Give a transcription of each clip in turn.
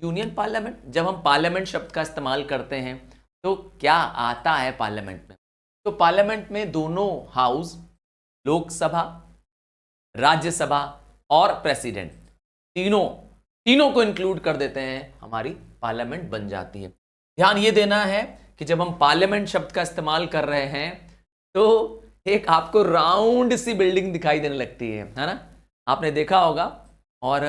Union parliament, जब हम parliament शब्द का इस्तेमाल करते हैं तो क्या आता है पार्लियामेंट में? तो पार्लियामेंट में दोनों हाउस, लोकसभा, राज्यसभा और प्रेसिडेंट, तीनों तीनों को इंक्लूड कर देते हैं, हमारी पार्लियामेंट बन जाती है। ध्यान ये देना है कि जब हम पार्लियामेंट शब्द का इस्तेमाल कर रहे हैं तो एक आपको राउंड सी बिल्डिंग दिखाई देने लगती है ना? आपने देखा होगा। और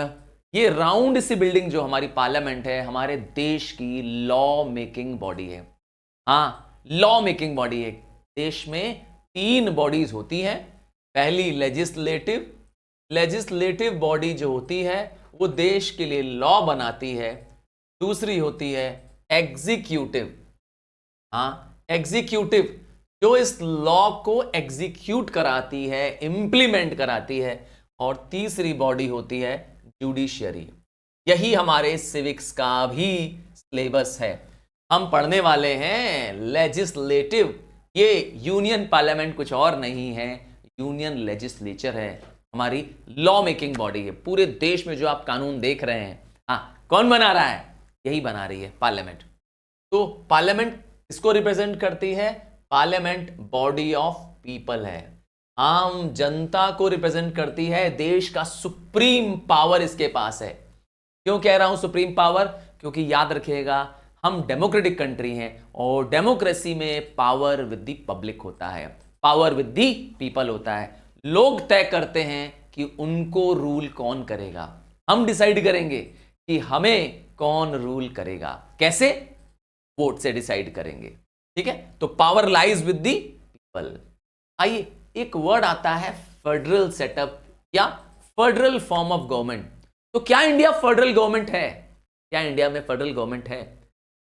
ये राउंड सी बिल्डिंग जो हमारी पार्लियामेंट है, हमारे देश की लॉ मेकिंग बॉडी है। हाँ, लॉ मेकिंग बॉडी है। देश में 3 बॉडीज होती हैं। पहली लेजिस्लेटिव बॉडी जो होती है वो देश के लिए लॉ बनाती है। दूसरी होती है एग्जीक्यूटिव। हाँ, एग्जीक्यूटिव जो इस लॉ को एग्जीक्यूट कराती है, इंप्लीमेंट कराती है। और तीसरी बॉडी होती है जुडिशियरी। यही हमारे सिविक्स का भी सिलेबस है। हम पढ़ने वाले हैं लेजिस्लेटिव। ये यूनियन पार्लियामेंट कुछ और नहीं है, यूनियन लेजिस्लेचर है, हमारी लॉ मेकिंग बॉडी है। पूरे देश में जो आप कानून देख रहे हैं, हाँ, कौन बना रहा है? यही बना रही है पार्लियामेंट। तो पार्लियामेंट इसको रिप्रेजेंट करती है। पार्लियामेंट बॉडी ऑफ पीपल है, आम जनता को रिप्रेजेंट करती है। देश का सुप्रीम पावर इसके पास है। क्यों कह रहा हूं सुप्रीम पावर? क्योंकि याद रखिएगा, हम डेमोक्रेटिक कंट्री हैं और डेमोक्रेसी में पावर विद द पब्लिक होता है, पावर विद द पीपल होता है। लोग तय करते हैं कि उनको रूल कौन करेगा। हम डिसाइड करेंगे कि हमें कौन रूल करेगा। कैसे? वोट से डिसाइड करेंगे। ठीक है, तो power lies with the people. आइए, एक वर्ड आता है फेडरल सेटअप या फेडरल फॉर्म ऑफ गवर्नमेंट। तो क्या इंडिया फेडरल गवर्नमेंट है? क्या इंडिया में फेडरल गवर्नमेंट है?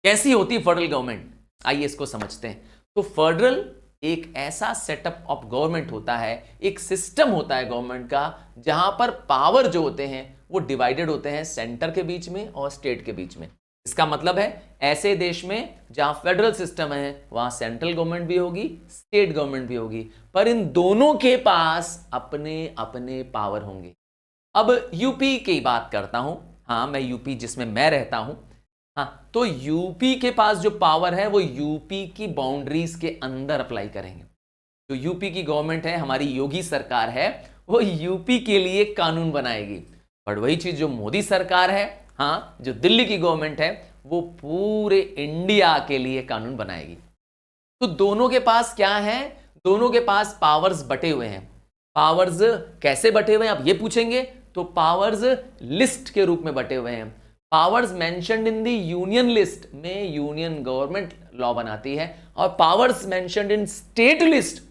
कैसी होती है फेडरल गवर्नमेंट? आइए इसको समझते हैं। तो फेडरल एक ऐसा सेटअप ऑफ गवर्नमेंट होता है, एक सिस्टम होता है गवर्नमेंट का, जहां पर पावर जो होते हैं वो डिवाइडेड होते हैं सेंटर के बीच में और स्टेट के बीच में। इसका मतलब है ऐसे देश में जहां फेडरल सिस्टम है वहां सेंट्रल गवर्नमेंट भी होगी, स्टेट गवर्नमेंट भी होगी, पर इन दोनों के पास अपने अपने पावर होंगे। अब यूपी की बात करता हूं। हाँ, मैं यूपी जिसमें मैं रहता हूं। हाँ, तो यूपी के पास जो पावर है वो यूपी की बाउंड्रीज के अंदर अप्लाई करेंगे। जो यूपी की गवर्नमेंट है, हमारी योगी सरकार है, वो यूपी के लिए कानून बनाएगी। पर वही चीज जो मोदी सरकार है, हाँ, जो दिल्ली की गवर्नमेंट है, वो पूरे इंडिया के लिए कानून बनाएगी। तो दोनों के पास क्या है? दोनों के पास पावर्स बटे हुए हैं। पावर्स कैसे बटे हुए हैं आप ये पूछेंगे, तो पावर्स लिस्ट के रूप में बटे हुए हैं। Powers mentioned in the union list में यूनियन गवर्नमेंट लॉ बनाती है, और powers mentioned in state list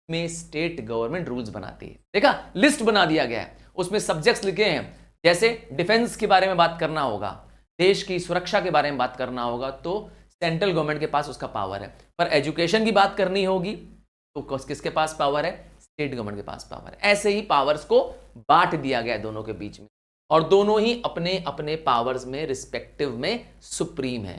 में स्टेट गवर्नमेंट रूल्स बनाती है। देखा, लिस्ट बना दिया गया है, उसमें सब्जेक्ट्स लिखे हैं। जैसे डिफेंस के बारे में बात करना होगा, देश की सुरक्षा के बारे में बात करना होगा, तो सेंट्रल गवर्नमेंट के पास उसका पावर है। पर एजुकेशन की बात करनी होगी तो किसके पास पावर है? स्टेट गवर्नमेंट के पास पावर है। ऐसे ही पावर्स को बांट दिया गया है दोनों के बीच में, और दोनों ही अपने अपने पावर्स में रिस्पेक्टिव में सुप्रीम है।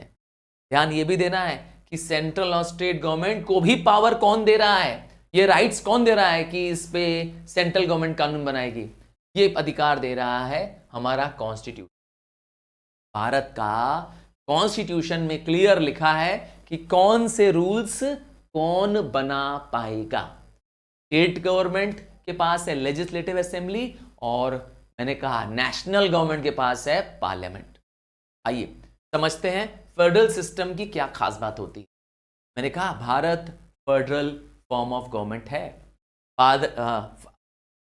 ध्यान ये भी देना है कि सेंट्रल और स्टेट गवर्नमेंट को भी पावर कौन दे रहा है, ये राइट्स कौन दे रहा है कि इस पे सेंट्रल गवर्नमेंट कानून बनाएगी? ये अधिकार दे रहा है हमारा कॉन्स्टिट्यूशन। भारत का कॉन्स्टिट्यूशन में क्लियर लिखा है कि कौन से रूल्स कौन बना पाएगा। स्टेट गवर्नमेंट के पास है लेजिस्लेटिव असेंबली, और मैंने कहा नेशनल गवर्नमेंट के पास है पार्लियामेंट। आइए समझते हैं फेडरल सिस्टम की क्या खास बात होती है। मैंने कहा Bharat federal form of government है।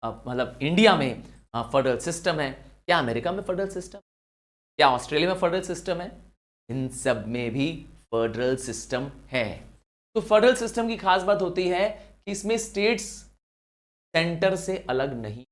मतलब इंडिया में फेडरल सिस्टम है। क्या अमेरिका में फेडरल सिस्टम? क्या ऑस्ट्रेलिया में फेडरल सिस्टम है? इन सब में भी फेडरल सिस्टम है। तो फेडरल सिस्टम की खास बात होती है कि इसमें स्टेट्स सेंटर से अलग नहीं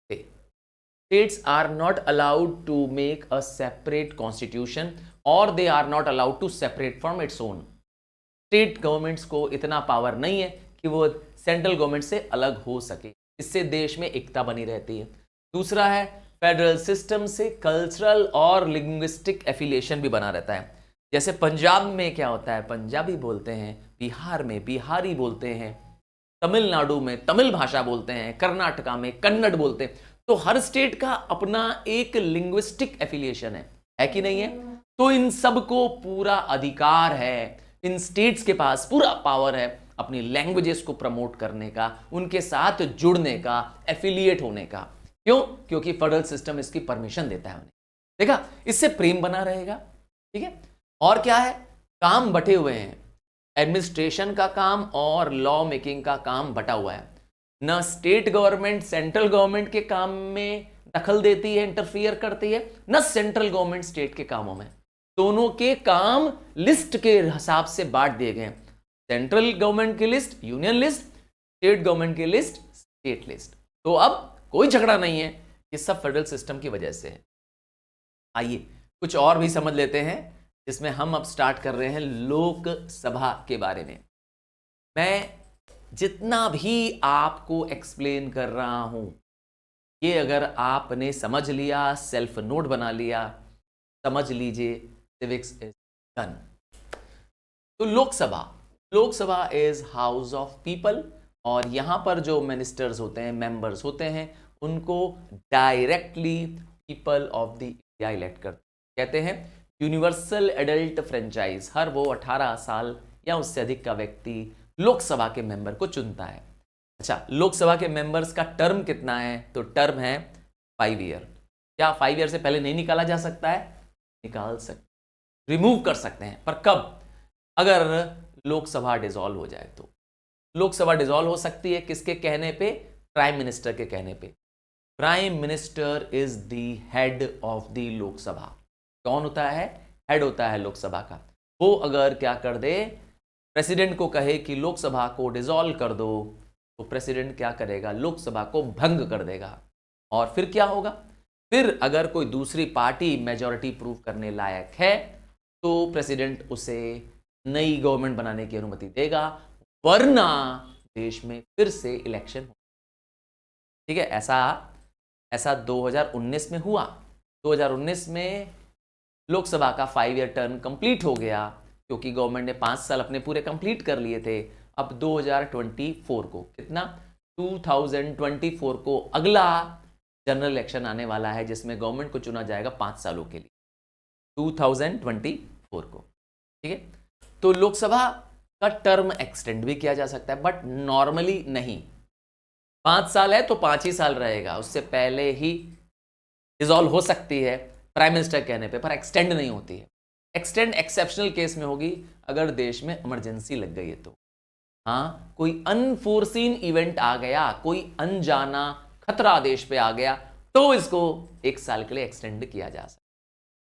थे। States are not allowed to make a separate constitution, और they are not allowed to separate from its own. State governments को इतना पावर नहीं है कि वो सेंट्रल गवर्नमेंट से अलग हो सके। इससे देश में एकता बनी रहती है। दूसरा है, फेडरल सिस्टम से कल्चरल और लिंग्विस्टिक एफिलिएशन भी बना रहता है। जैसे पंजाब में क्या होता है, पंजाबी बोलते हैं, बिहार में बिहारी बोलते हैं, तमिलनाडु में तमिल भाषा बोलते हैं, कर्नाटका में कन्नड़ बोलते हैं। तो हर स्टेट का अपना एक लिंग्विस्टिक एफिलिएशन है। है कि नहीं है? तो इन सबको पूरा अधिकार है, इन स्टेट्स के पास पूरा पावर है अपनी लैंग्वेजेस को प्रमोट करने का, उनके साथ जुड़ने का, एफिलिएट होने का। क्यों? क्योंकि फेडरल सिस्टम इसकी परमिशन देता है उन्हें। देखा, इससे प्रेम बना रहेगा। ठीक है, और क्या है, काम बटे हुए हैं, एडमिनिस्ट्रेशन का काम और लॉ मेकिंग का काम बटा हुआ है। न स्टेट गवर्नमेंट सेंट्रल गवर्नमेंट के काम में दखल देती है, इंटरफियर करती है, न सेंट्रल गवर्नमेंट स्टेट के कामों में। दोनों के काम लिस्ट के हिसाब से बांट दिए गए। सेंट्रल गवर्नमेंट की list union list, state government की लिस्ट स्टेट लिस्ट। तो अब कोई झगड़ा नहीं है, ये सब फेडरल सिस्टम की वजह से है। आइए कुछ और भी समझ लेते हैं, जिसमें हम अब स्टार्ट कर रहे हैं लोकसभा के बारे में। मैं जितना भी आपको एक्सप्लेन कर रहा हूं, ये अगर आपने समझ लिया, सेल्फ नोट बना लिया, समझ लीजिए सिविक्स इज डन। तो Lok Sabha is house of people, और यहां पर जो मिनिस्टर्स होते हैं, मेंबर्स होते हैं, उनको directly people of the India elect करते कहते हैं। यूनिवर्सल एडल्ट फ्रेंचाइज, हर वो 18 साल या उससे अधिक का व्यक्ति लोकसभा के मेंबर को चुनता है। अच्छा, लोकसभा के मेंबर्स का टर्म कितना है? तो टर्म है 5 ईयर। क्या 5 ईयर से पहले नहीं निकाला जा सकता है? निकाल सकते, रिमूव कर सकते हैं, पर कब? अगर लोकसभा डिसॉल्व हो जाए तो। लोकसभा डिसॉल्व हो सकती है किसके कहने पे? प्राइम मिनिस्टर के कहने पे। Prime minister is the head of the Lok Sabha. कौन होता है? हेड होता है लोकसभा का। वो अगर क्या कर दे, प्रेसिडेंट को कहे कि लोकसभा को डिसॉल्व कर दो, तो प्रेसिडेंट क्या करेगा? लोकसभा को भंग कर देगा। और फिर क्या होगा? फिर अगर कोई दूसरी पार्टी मेजॉरिटी प्रूव करने लायक है, तो प्रेसिडेंट उसे नई गवर्नमेंट बनाने की अनुमति देगा, वरना देश में फिर से इलेक्शन हो। ठीक है, ऐसा 2019 में हुआ। 2019 में लोकसभा का 5 ईयर टर्म कंप्लीट हो गया, क्योंकि गवर्नमेंट ने 5 साल अपने पूरे कंप्लीट कर लिए थे। अब 2024 को, कितना? 2024 को अगला जनरल इलेक्शन आने वाला है, जिसमें गवर्नमेंट को चुना जाएगा 5 सालों के लिए, 2024 को। ठीक है, तो लोकसभा का टर्म एक्सटेंड भी किया जा सकता है, बट नॉर्मली नहीं। 5 साल है तो 5 ही साल रहेगा, उससे पहले ही डिसॉल्व हो सकती है प्राइम मिनिस्टर कहने पे, पर एक्सटेंड नहीं होती है। एक्सटेंड एक्सेप्शनल केस में होगी, अगर देश में इमरजेंसी लग गई है तो। हाँ, कोई अनफोर्सीन इवेंट आ गया, कोई अनजाना खतरा देश पे आ गया, तो इसको 1 साल के लिए एक्सटेंड किया जा सकता।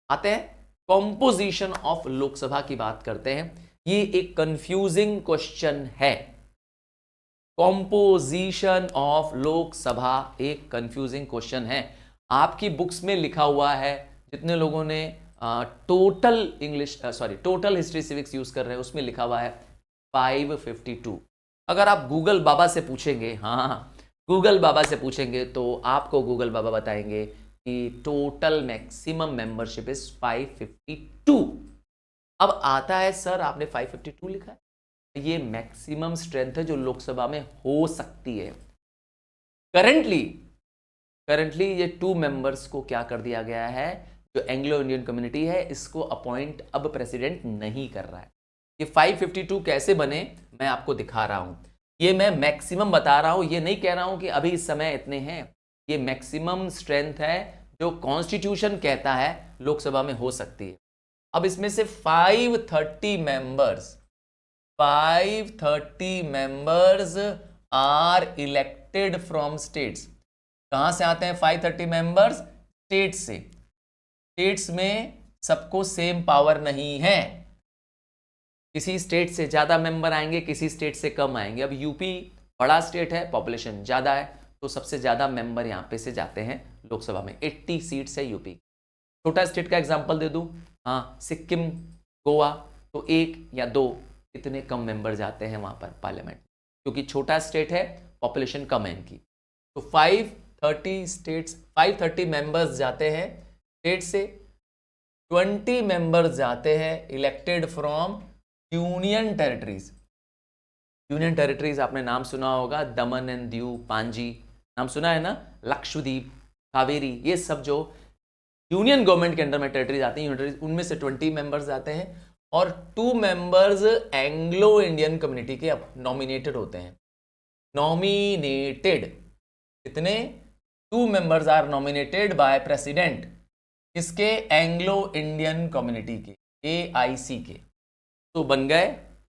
आते हैं कॉम्पोजिशन ऑफ लोकसभा की बात करते हैं। ये एक कंफ्यूजिंग क्वेश्चन है। कॉम्पोजिशन ऑफ लोकसभा एक कंफ्यूजिंग क्वेश्चन है। आपकी बुक्स में लिखा हुआ है, जितने लोगों ने टोटल हिस्ट्री सिविक्स यूज कर रहे हैं, उसमें लिखा हुआ है 552। अगर आप गूगल बाबा से पूछेंगे, हाँ गूगल बाबा से पूछेंगे, तो आपको गूगल बाबा बताएंगे कि टोटल मैक्सिमम मेंबरशिप इज 552। अब आता है, सर आपने 552 लिखा है, ये मैक्सिमम स्ट्रेंथ है जो लोकसभा में हो सकती है। करंटली ये 2 मेंबर्स को क्या कर दिया गया है, जो एंग्लो इंडियन कम्युनिटी है, इसको अपॉइंट अब प्रेसिडेंट नहीं कर रहा है। ये 552 कैसे बने, मैं आपको दिखा रहा हूं। ये मैं मैक्सिमम बता रहा हूं, ये नहीं कह रहा हूं कि अभी इस समय इतने हैं। ये मैक्सिमम स्ट्रेंथ है जो कॉन्स्टिट्यूशन कहता है लोकसभा में हो सकती है। अब इसमें से 530 members are elected from states. कहां से आते हैं 530 मेंबर्स? स्टेट्स से। स्टेट्स में सबको सेम पावर नहीं है, किसी स्टेट से ज्यादा मेंबर आएंगे, किसी स्टेट से कम आएंगे। अब यूपी बड़ा स्टेट है, पॉपुलेशन ज्यादा है, तो सबसे ज्यादा मेंबर यहां पे से जाते हैं लोकसभा में। 80 सीट्स है यूपी। छोटा स्टेट का एग्जांपल दे दूं, हाँ सिक्किम, गोवा, तो 1 या 2 इतने कम मेंबर जाते हैं वहां पर पार्लियामेंट, क्योंकि छोटा स्टेट है, पॉपुलेशन कम है इनकी। तो 530 मेंबर्स जाते हैं स्टेट से, 20 मेंबर्स जाते हैं elected from union territories. Union territories आपने नाम सुना होगा, दमन एंड दीव, पांजी, नाम सुना है ना, लक्षद्वीप, कावेरी, ये सब जो यूनियन गवर्नमेंट के अंडर में टेरिटरीज आती हैं, उनमें से 20 मेंबर्स आते हैं और 2 मेंबर्स एंग्लो इंडियन कम्युनिटी के नॉमिनेटेड होते हैं। नॉमिनेटेड कितने? 2 members are nominated by president, किसके? एंग्लो इंडियन कम्युनिटी के, AIC के। तो बन गए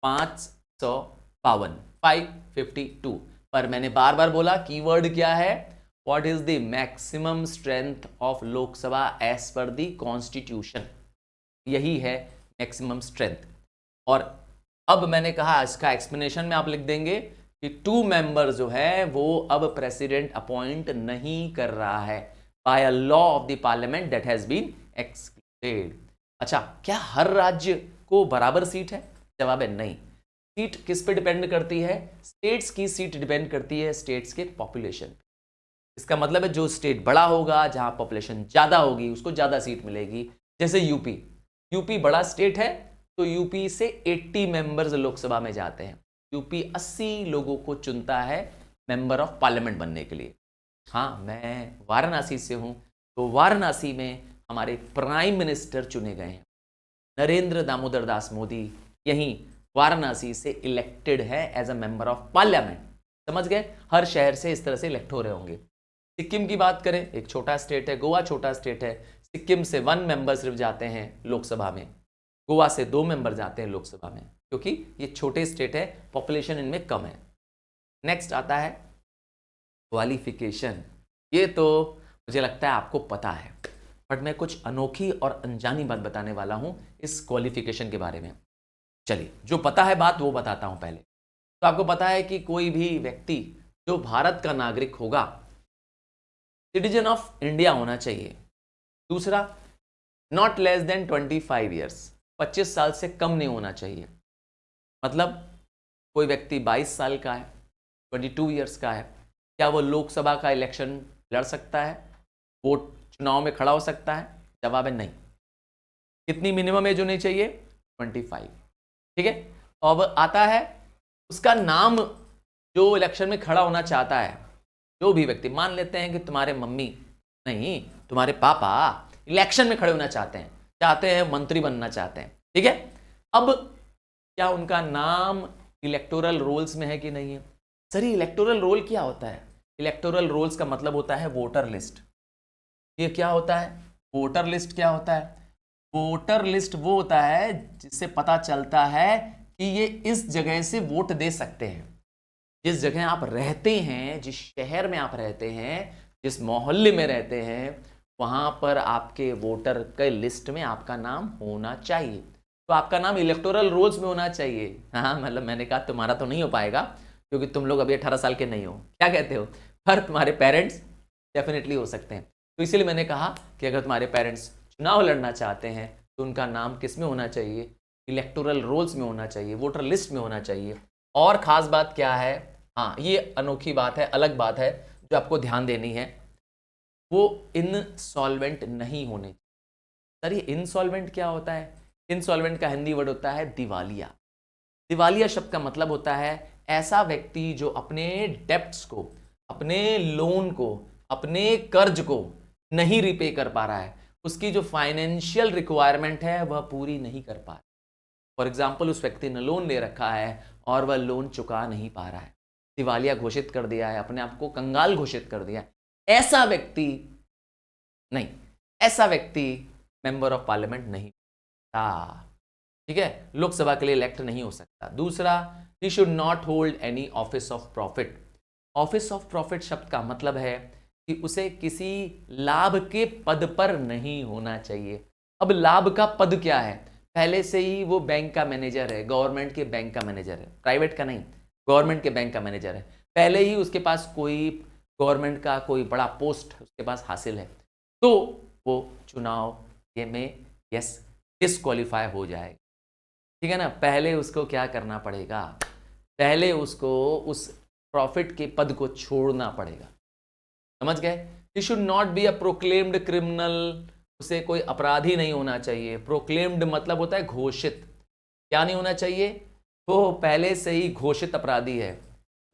552, 552। पर मैंने बार बार बोला कीवर्ड क्या है? What is the maximum strength of Lok Sabha as per the constitution, यही है मैक्सिमम स्ट्रेंथ। और अब मैंने कहा इसका एक्सप्लेनेशन में आप लिख देंगे कि 2 मेंबर जो है वो अब प्रेसिडेंट अपॉइंट नहीं कर रहा है by a law of the parliament that has been excluded. अच्छा, क्या हर राज्य को बराबर सीट है? जवाब है नहीं। सीट किस पे डिपेंड करती है? स्टेट्स की सीट डिपेंड करती है स्टेट्स के पॉपुलेशन। इसका मतलब है जो स्टेट बड़ा होगा, जहां पॉपुलेशन ज्यादा होगी, उसको ज्यादा सीट मिलेगी। जैसे यूपी बड़ा स्टेट है तो यूपी से 80 मेंबर्स लोकसभा में जाते हैं। यूपी 80 लोगों को चुनता है मेंबर ऑफ पार्लियामेंट बनने के लिए। हाँ, मैं वाराणसी से हूं, तो वाराणसी में हमारे प्राइम मिनिस्टर चुने गए हैं। नरेंद्र दामोदर दास मोदी यहीं वाराणसी से इलेक्टेड है as a member of parliament. समझ गए? हर शहर से इस तरह से इलेक्ट हो रहे होंगे। सिक्किम की बात करें, एक छोटा स्टेट है, गोवा छोटा स्टेट है। सिक्किम से 1 मेंबर सिर्फ जाते हैं लोकसभा में, गोवा से 2 मेंबर जाते हैं लोकसभा में, क्योंकि ये छोटे स्टेट है, पॉपुलेशन इनमें कम है। नेक्स्ट आता है क्वालिफिकेशन। ये तो मुझे लगता है आपको पता है, बट मैं कुछ अनोखी और अनजानी बात बताने वाला हूं इस क्वालिफिकेशन के बारे में। चलिए, जो पता है बात वो बताता हूं पहले। तो आपको पता है कि कोई भी व्यक्ति जो भारत का नागरिक होगा, सिटीजन ऑफ इंडिया होना चाहिए। दूसरा, नॉट लेस देन 25 ईयर्स, 25 साल से कम नहीं होना चाहिए। मतलब कोई व्यक्ति 22 साल का है, 22 ईयर्स का है, क्या वो लोकसभा का इलेक्शन लड़ सकता है? वोट चुनाव में खड़ा हो सकता है? जवाब है नहीं। कितनी मिनिमम एज होनी चाहिए? 25। ठीक है। अब आता है उसका नाम, जो इलेक्शन में खड़ा होना चाहता है, जो भी व्यक्ति, मान लेते हैं कि तुम्हारे मम्मी नहीं, तुम्हारे पापा इलेक्शन में खड़े होना चाहते हैं, मंत्री बनना चाहते हैं। ठीक है। अब क्या उनका नाम इलेक्टोरल रोल्स में है कि नहीं है? सर, इलेक्टोरल रोल क्या होता है? इलेक्टोरल रोल्स का मतलब होता है वोटर लिस्ट। ये क्या होता है? वोटर लिस्ट क्या होता है? वोटर लिस्ट वो होता है जिससे पता चलता है कि ये इस जगह से वोट दे सकते हैं। जिस जगह आप रहते हैं, जिस शहर में आप रहते हैं, जिस मोहल्ले में रहते हैं, वहां पर आपके वोटर के लिस्ट में आपका नाम होना चाहिए। तो आपका नाम इलेक्टोरल रोल्स में होना चाहिए। हाँ, मतलब मैंने कहा तुम्हारा तो नहीं हो पाएगा क्योंकि तुम लोग अभी 18 साल के नहीं हो, क्या कहते हो? पर तुम्हारे पेरेंट्स डेफिनेटली हो सकते हैं। तो इसीलिए मैंने कहा कि अगर तुम्हारे पेरेंट्स चुनाव लड़ना चाहते हैं तो उनका नाम किस में होना चाहिए? इलेक्टोरल रोल्स में होना चाहिए, वोटर लिस्ट में होना चाहिए। और ख़ास बात क्या है? हाँ, ये अनोखी बात है, अलग बात है जो आपको ध्यान देनी है, वो इनसॉल्वेंट नहीं होने। सर, ये इनसॉल्वेंट क्या होता है? इनसॉल्वेंट का हिंदी वर्ड होता है दिवालिया। दिवालिया शब्द का मतलब होता है ऐसा व्यक्ति जो अपने डेप्ट्स को, अपने लोन को, अपने कर्ज को नहीं रिपे कर पा रहा है, उसकी जो फाइनेंशियल रिक्वायरमेंट है वह पूरी नहीं कर पा रहा। फॉर एग्जाम्पल, उस व्यक्ति ने लोन ले रखा है और वह लोन चुका नहीं पा रहा है, दिवालिया घोषित कर दिया है, अपने आप को कंगाल घोषित कर दिया है। ऐसा व्यक्ति नहीं, ऐसा व्यक्ति मेंबर ऑफ पार्लियामेंट नहीं था। ठीक है, लोकसभा के लिए इलेक्ट नहीं हो सकता। दूसरा, he should not hold any office of profit. Office of profit शब्द का मतलब है कि उसे किसी लाभ के पद पर नहीं होना चाहिए। अब लाभ का पद क्या है? पहले से ही वो बैंक का मैनेजर है, गवर्नमेंट के बैंक का मैनेजर है, प्राइवेट का नहीं, गवर्नमेंट के बैंक का मैनेजर है। पहले ही उसके पास कोई गवर्नमेंट का कोई बड़ा पोस्ट उसके पास हासिल है, तो वो चुनाव ये में यस डिस्क्वालीफाई हो जाएगा। ठीक है ना। पहले उसको क्या करना पड़ेगा? पहले उसको उस प्रॉफिट के पद को छोड़ना पड़ेगा। समझ गए? He should not be a proclaimed criminal. उसे कोई अपराधी नहीं होना चाहिए। प्रोक्लेम्ड मतलब होता है घोषित। क्या नहीं होना चाहिए? वो पहले से ही घोषित अपराधी है,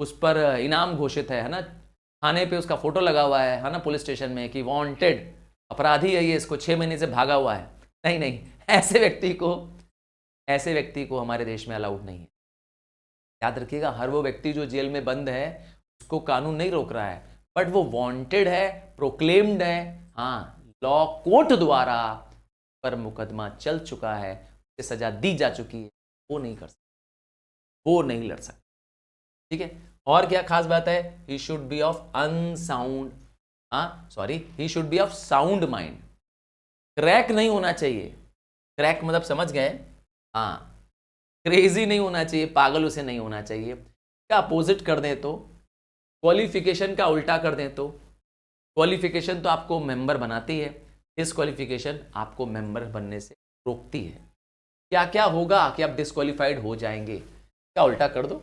उस पर इनाम घोषित है ना, थाने पे उसका फोटो लगा हुआ है ना, पुलिस स्टेशन में कि वांटेड, अपराधी है ये, इसको 6 महीने से भागा हुआ है। नहीं नहीं, ऐसे व्यक्ति को हमारे देश में अलाउड नहीं है। याद रखिएगा, हर वो व्यक्ति जो जेल में बंद है उसको कानून नहीं रोक रहा है, बट वो वांटेड है, प्रोक्लेम्ड है, हाँ, लॉ कोर्ट द्वारा पर मुकदमा चल चुका है, उसे सजा दी जा चुकी है, वो नहीं कर सकता, वो नहीं लड़ सकता। ठीक है, और क्या खास बात है? He should be of unsound, he should be of sound mind. Crack नहीं होना चाहिए, क्रैक मतलब समझ गए, हाँ, क्रेजी नहीं होना चाहिए, पागल उसे नहीं होना चाहिए। क्या अपोजिट कर दें तो, क्वालिफिकेशन का उल्टा कर दें तो, क्वालिफिकेशन तो आपको मेंबर बनाती है, डिस्क्वालिफिकेशन आपको मेंबर बनने से रोकती है। क्या क्या होगा कि आप डिस्क्वालिफाइड हो जाएंगे? क्या उल्टा कर दो,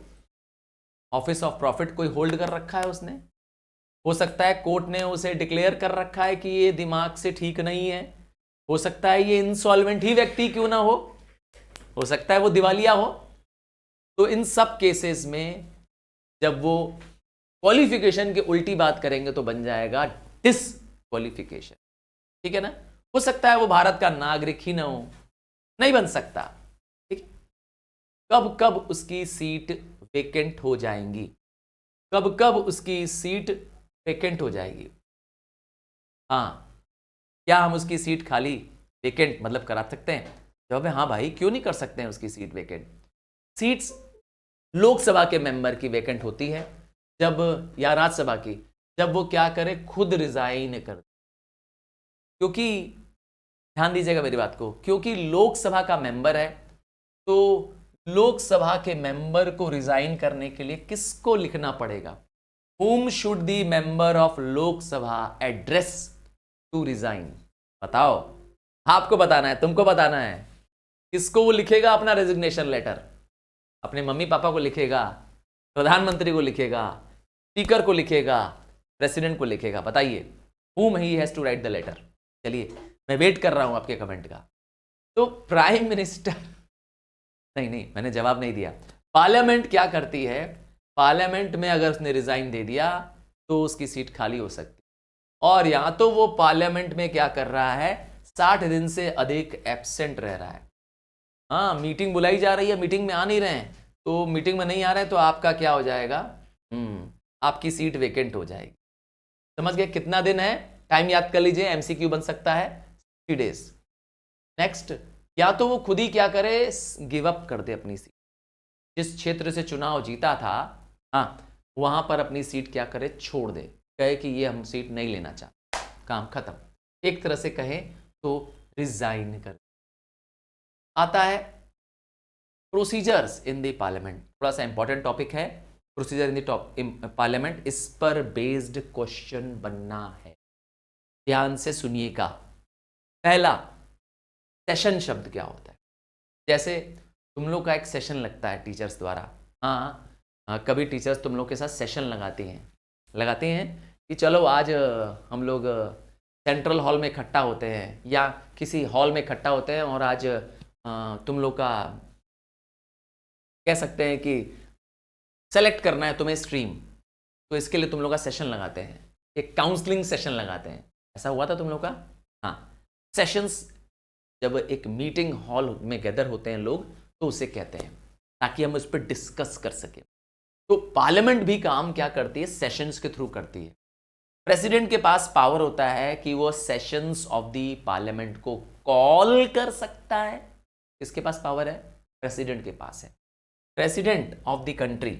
ऑफिस ऑफ प्रॉफिट कोई होल्ड कर रखा है उसने, हो सकता है कोर्ट ने उसे डिक्लेयर कर रखा है कि ये दिमाग से ठीक नहीं है, हो सकता है ये इंसॉल्वेंट ही व्यक्ति क्यों ना हो सकता है वो दिवालिया हो। तो इन सब केसेस में जब वो क्वालिफिकेशन की उल्टी बात करेंगे तो बन जाएगा डिसक्वालिफिकेशन। ठीक है ना, हो सकता है वो भारत का नागरिक ही ना हो, नहीं बन सकता। ठीक, कब कब उसकी सीट वेकेंट हो जाएंगी, कब कब उसकी सीट वेकेंट हो जाएगी। हाँ, क्या हम उसकी सीट खाली वेकेंट मतलब करा सकते हैं? जवाब है हाँ भाई, क्यों नहीं कर सकते हैं उसकी सीट वेकेंट। सीट्स लोकसभा के मेंबर की वेकेंट होती है जब, या राज्यसभा की, जब वो क्या करे, खुद रिजाइन कर, क्योंकि ध्यान दीजिएगा मेरी बात को, क्योंकि लोकसभा का मेंबर है, तो लोकसभा के मेंबर को रिजाइन करने के लिए किसको लिखना पड़ेगा? Whom should the member of Lok Sabha address to resign? बताओ, आपको बताना है, तुमको बताना है, किसको वो लिखेगा अपना रेजिग्नेशन लेटर? अपने मम्मी पापा को लिखेगा, प्रधानमंत्री को लिखेगा, स्पीकर को लिखेगा, प्रेसिडेंट को लिखेगा? बताइए, whom he has to write the letter? चलिए, मैं वेट कर रहा हूं आपके कमेंट का। तो प्राइम मिनिस्टर, नहीं, मैंने जवाब नहीं दिया। पार्लियामेंट क्या करती है? पार्लियामेंट में अगर उसने रिजाइन दे दिया तो उसकी सीट खाली हो सकती है, और या तो वो पार्लियामेंट में क्या कर रहा है, 60 दिन से अधिक एब्सेंट रह रहा है। हाँ, मीटिंग बुलाई जा रही है, मीटिंग में आ नहीं रहे हैं, तो मीटिंग में नहीं आ रहे हैं, तो आपका क्या हो जाएगा, आपकी सीट वेकेंट हो जाएगी। समझ गए? कितना दिन है, टाइम याद कर लीजिए, एमसीक्यू बन सकता है 3 डेज। नेक्स्ट, या तो वो खुद ही क्या करे, गिव अप कर दे अपनी सीट, जिस क्षेत्र से चुनाव जीता था, हाँ, वहां पर अपनी सीट क्या करे, छोड़ दे, कहे कि ये हम सीट नहीं लेना चाहते, काम खत्म, एक तरह से कहे तो रिजाइन कर। आता है प्रोसीजर्स इन द पार्लियामेंट, थोड़ा सा इंपॉर्टेंट टॉपिक है, प्रोसीजर इन द पार्लियामेंट, इस पर बेस्ड क्वेश्चन बनना है, ध्यान से सुनिएगा। पहला, सेशन शब्द क्या होता है? जैसे तुम लोग का एक सेशन लगता है टीचर्स द्वारा, हाँ, कभी टीचर्स तुम लोग के साथ सेशन लगाते हैं कि चलो आज हम लोग सेंट्रल हॉल में इकट्ठा होते हैं, या किसी हॉल में इकट्ठा होते हैं, और आज तुम लोग का कह सकते हैं कि सेलेक्ट करना है तुम्हें स्ट्रीम, तो इसके लिए तुम लोग का सेशन लगाते हैं, एक काउंसलिंग सेशन लगाते हैं। ऐसा हुआ था तुम लोग का? हाँ, सेशंस जब एक मीटिंग हॉल में गैदर होते हैं लोग, तो उसे कहते हैं, ताकि हम उस पर डिस्कस कर सकें। तो पार्लियामेंट भी काम क्या करती है, सेशंस के थ्रू करती है। प्रेसिडेंट के पास पावर होता है कि वो सेशंस ऑफ द पार्लियामेंट को कॉल कर सकता है। किसके पास पावर है? प्रेसिडेंट के पास है। President of the country,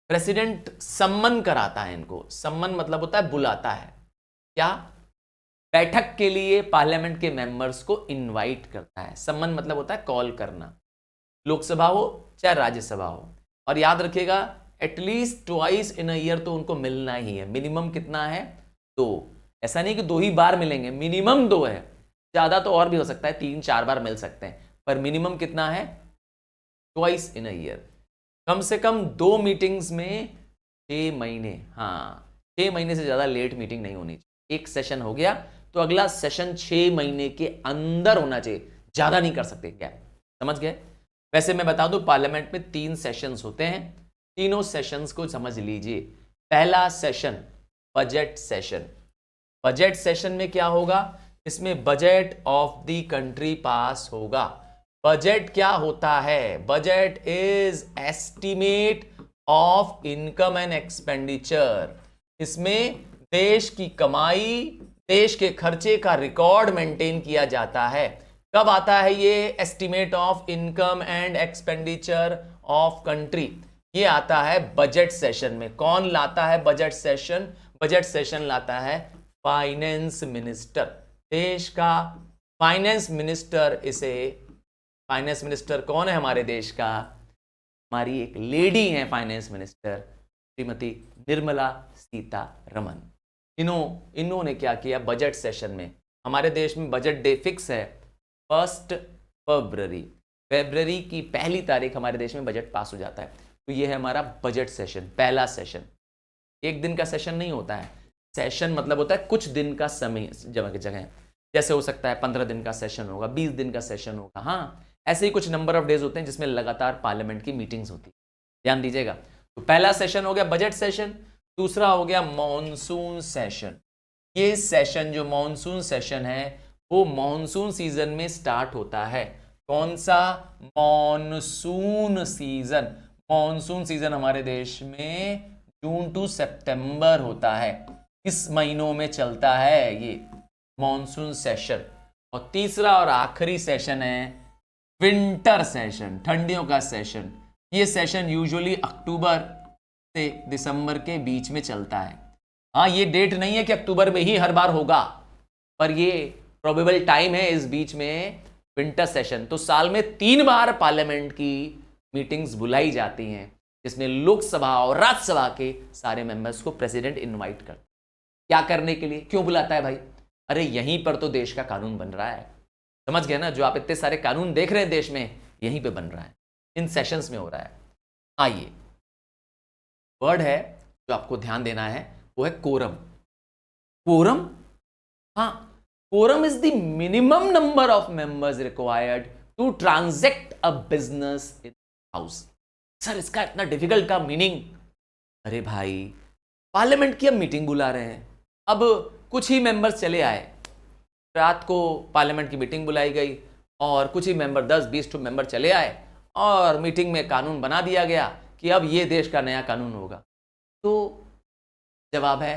president सम्मन कराता है इनको, सम्मन मतलब होता है बुलाता है, क्या, बैठक के लिए पार्लियामेंट के मेंबर्स को इनवाइट करता है। सम्मन मतलब होता है कॉल करना, लोकसभा हो चाहे राज्यसभा हो। और याद रखिएगा, at least twice in a year तो उनको मिलना ही है। मिनिमम कितना है? 2। ऐसा नहीं कि 2 ही बार मिलेंगे, मिनिमम 2 है, ज्यादा तो और भी हो सकता है, 3-4 बार मिल सकते हैं, पर मिनिमम कितना है? Twice in a year. कम से कम 2 मीटिंग्स में 6 महीने, हाँ, 6 महीने से ज्यादा लेट मीटिंग नहीं होनी चाहिए। एक सेशन हो गया तो अगला सेशन 6 महीने के अंदर होना चाहिए, ज्यादा नहीं कर सकते। क्या समझ गए? वैसे मैं बता दूं, पार्लियामेंट में 3 सेशंस होते हैं, तीनों सेशंस को समझ लीजिए। पहला session budget session, budget session में क्या होगा, इसमें बजट ऑफ द कंट्री पास होगा। बजट क्या होता है, budget is estimate of income and expenditure. इसमें देश की कमाई, देश के खर्चे का रिकॉर्ड मेंटेन किया जाता है। कब आता है ये estimate of income and expenditure of country, ये आता है बजट सेशन में। कौन लाता है बजट सेशन, बजट सेशन लाता है फाइनेंस मिनिस्टर, देश का फाइनेंस मिनिस्टर। इसे फाइनेंस मिनिस्टर कौन है हमारे देश का, हमारी एक लेडी है फाइनेंस मिनिस्टर, श्रीमती निर्मला सीतारमन। इन्होंने क्या किया बजट सेशन में, हमारे देश में बजट डे फिक्स है 1 फरवरी, फरवरी की 1 तारीख हमारे देश में बजट पास हो जाता है। तो ये है हमारा बजट सेशन, पहला सेशन। एक दिन का सेशन नहीं होता है, सेशन मतलब होता है कुछ दिन का समय जगह, जैसे हो सकता है 15 दिन का सेशन होगा, 20 दिन का सेशन होगा। हाँ, ऐसे ही कुछ नंबर ऑफ डेज होते हैं जिसमें लगातार पार्लियामेंट की मीटिंग्स होती है, ध्यान दीजिएगा। तो पहला सेशन हो गया बजट सेशन, दूसरा हो गया मॉनसून सेशन। ये सेशन जो मॉनसून सेशन है वो मॉनसून सीजन में स्टार्ट होता है। कौन सा, मॉनसून सीजन। मॉनसून सीजन हमारे देश में जून टू सितंबर होता है, इस महीनों में चलता है ये मॉनसून सेशन। और तीसरा और आखिरी सेशन है विंटर सेशन, ठंडियों का सेशन। ये सेशन यूजुअली अक्टूबर से दिसंबर के बीच में चलता है। हाँ, ये डेट नहीं है कि अक्टूबर में ही हर बार होगा, पर ये प्रोबेबल टाइम है इस बीच में विंटर सेशन। तो साल में 3 बार पार्लियामेंट की मीटिंग्स बुलाई जाती हैं, जिसमें लोकसभा और राज्यसभा के सारे मेंबर्स को प्रेसिडेंट इनवाइट करता है। क्या करने के लिए, क्यों बुलाता है भाई, अरे यहीं पर तो देश का कानून बन रहा है। समझ गए ना, जो आप इतने सारे कानून देख रहे हैं देश में, यहीं पे बन रहा है, इन सेशंस में हो रहा है। आइए, वर्ड है जो आपको ध्यान देना है वो है कोरम। कोरम, हाँ, quorum is the minimum number of members required to transact a business in house. Sir इसका इतना डिफिकल्ट का मीनिंग, अरे भाई पार्लियामेंट की अब मीटिंग बुला रहे हैं, अब कुछ ही मेंबर्स चले आए, रात को पार्लियामेंट की मीटिंग बुलाई गई और कुछ ही मेंबर 10-20 मेंबर चले आए और मीटिंग में कानून बना दिया गया कि अब ये देश का नया कानून होगा। तो जवाब है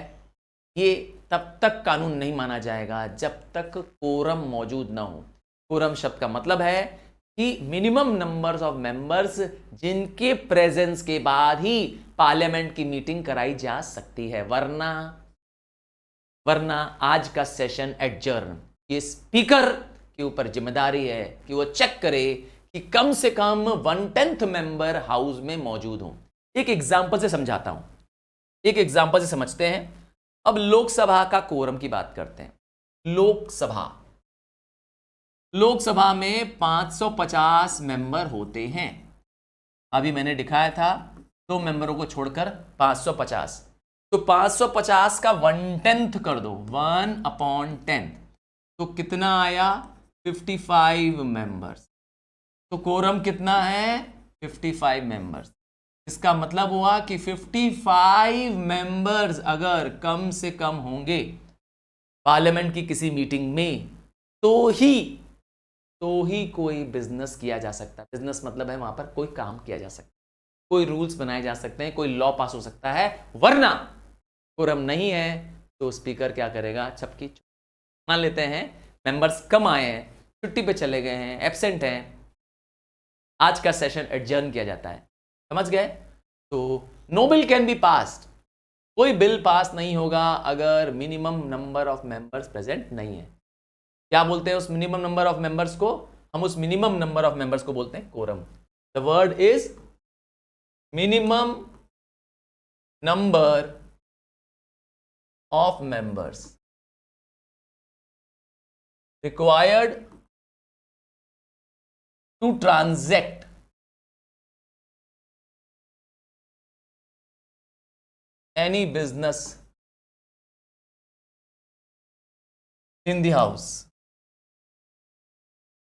ये तब तक कानून नहीं माना जाएगा जब तक कोरम मौजूद ना हो। कोरम शब्द का मतलब है कि मिनिमम नंबर्स ऑफ मेंबर्स जिनके प्रेजेंस के बाद ही पार्लियामेंट की मीटिंग कराई जा सकती है, वरना आज का सेशन एडजर्न। ये स्पीकर के ऊपर जिम्मेदारी है कि वो चेक करे कि कम से कम 1/10 मेंबर हाउस में मौजूद हो। एक एग्जांपल से समझाता हूं, एक एग्जांपल से समझते हैं। अब लोकसभा का कोरम की बात करते हैं। लोकसभा में 550 मेंबर होते हैं। अभी मैंने दिखाया था 2 मेंबरों को छोड़कर 550, तो 550 का 1/10 कर दो, 1/10, तो कितना आया 55 मेंबर्स। तो कोरम कितना है 55 मेंबर्स। इसका मतलब हुआ कि 55 मेंबर्स अगर कम से कम होंगे पार्लियामेंट की किसी मीटिंग में तो ही कोई बिजनेस किया जा सकता है। बिजनेस मतलब है वहां पर कोई काम किया जा सकता है, कोई रूल्स बनाए जा सकते हैं, कोई लॉ पास हो सकता है। वरना कोरम नहीं है तो स्पीकर क्या करेगा, चपकी। मान लेते हैं मेंबर्स कम आए हैं, छुट्टी पे चले गए हैं, एब्सेंट हैं, आज का सेशन एडजर्न किया जाता है। समझ गए? तो no bill can be passed, कोई बिल पास नहीं होगा अगर minimum number of members present नहीं है। क्या बोलते हैं उस मिनिमम नंबर ऑफ मेंबर्स को, हम उस मिनिमम नंबर ऑफ मेंबर्स को बोलते हैं quorum. The word is minimum number of members required to transact any business in the house।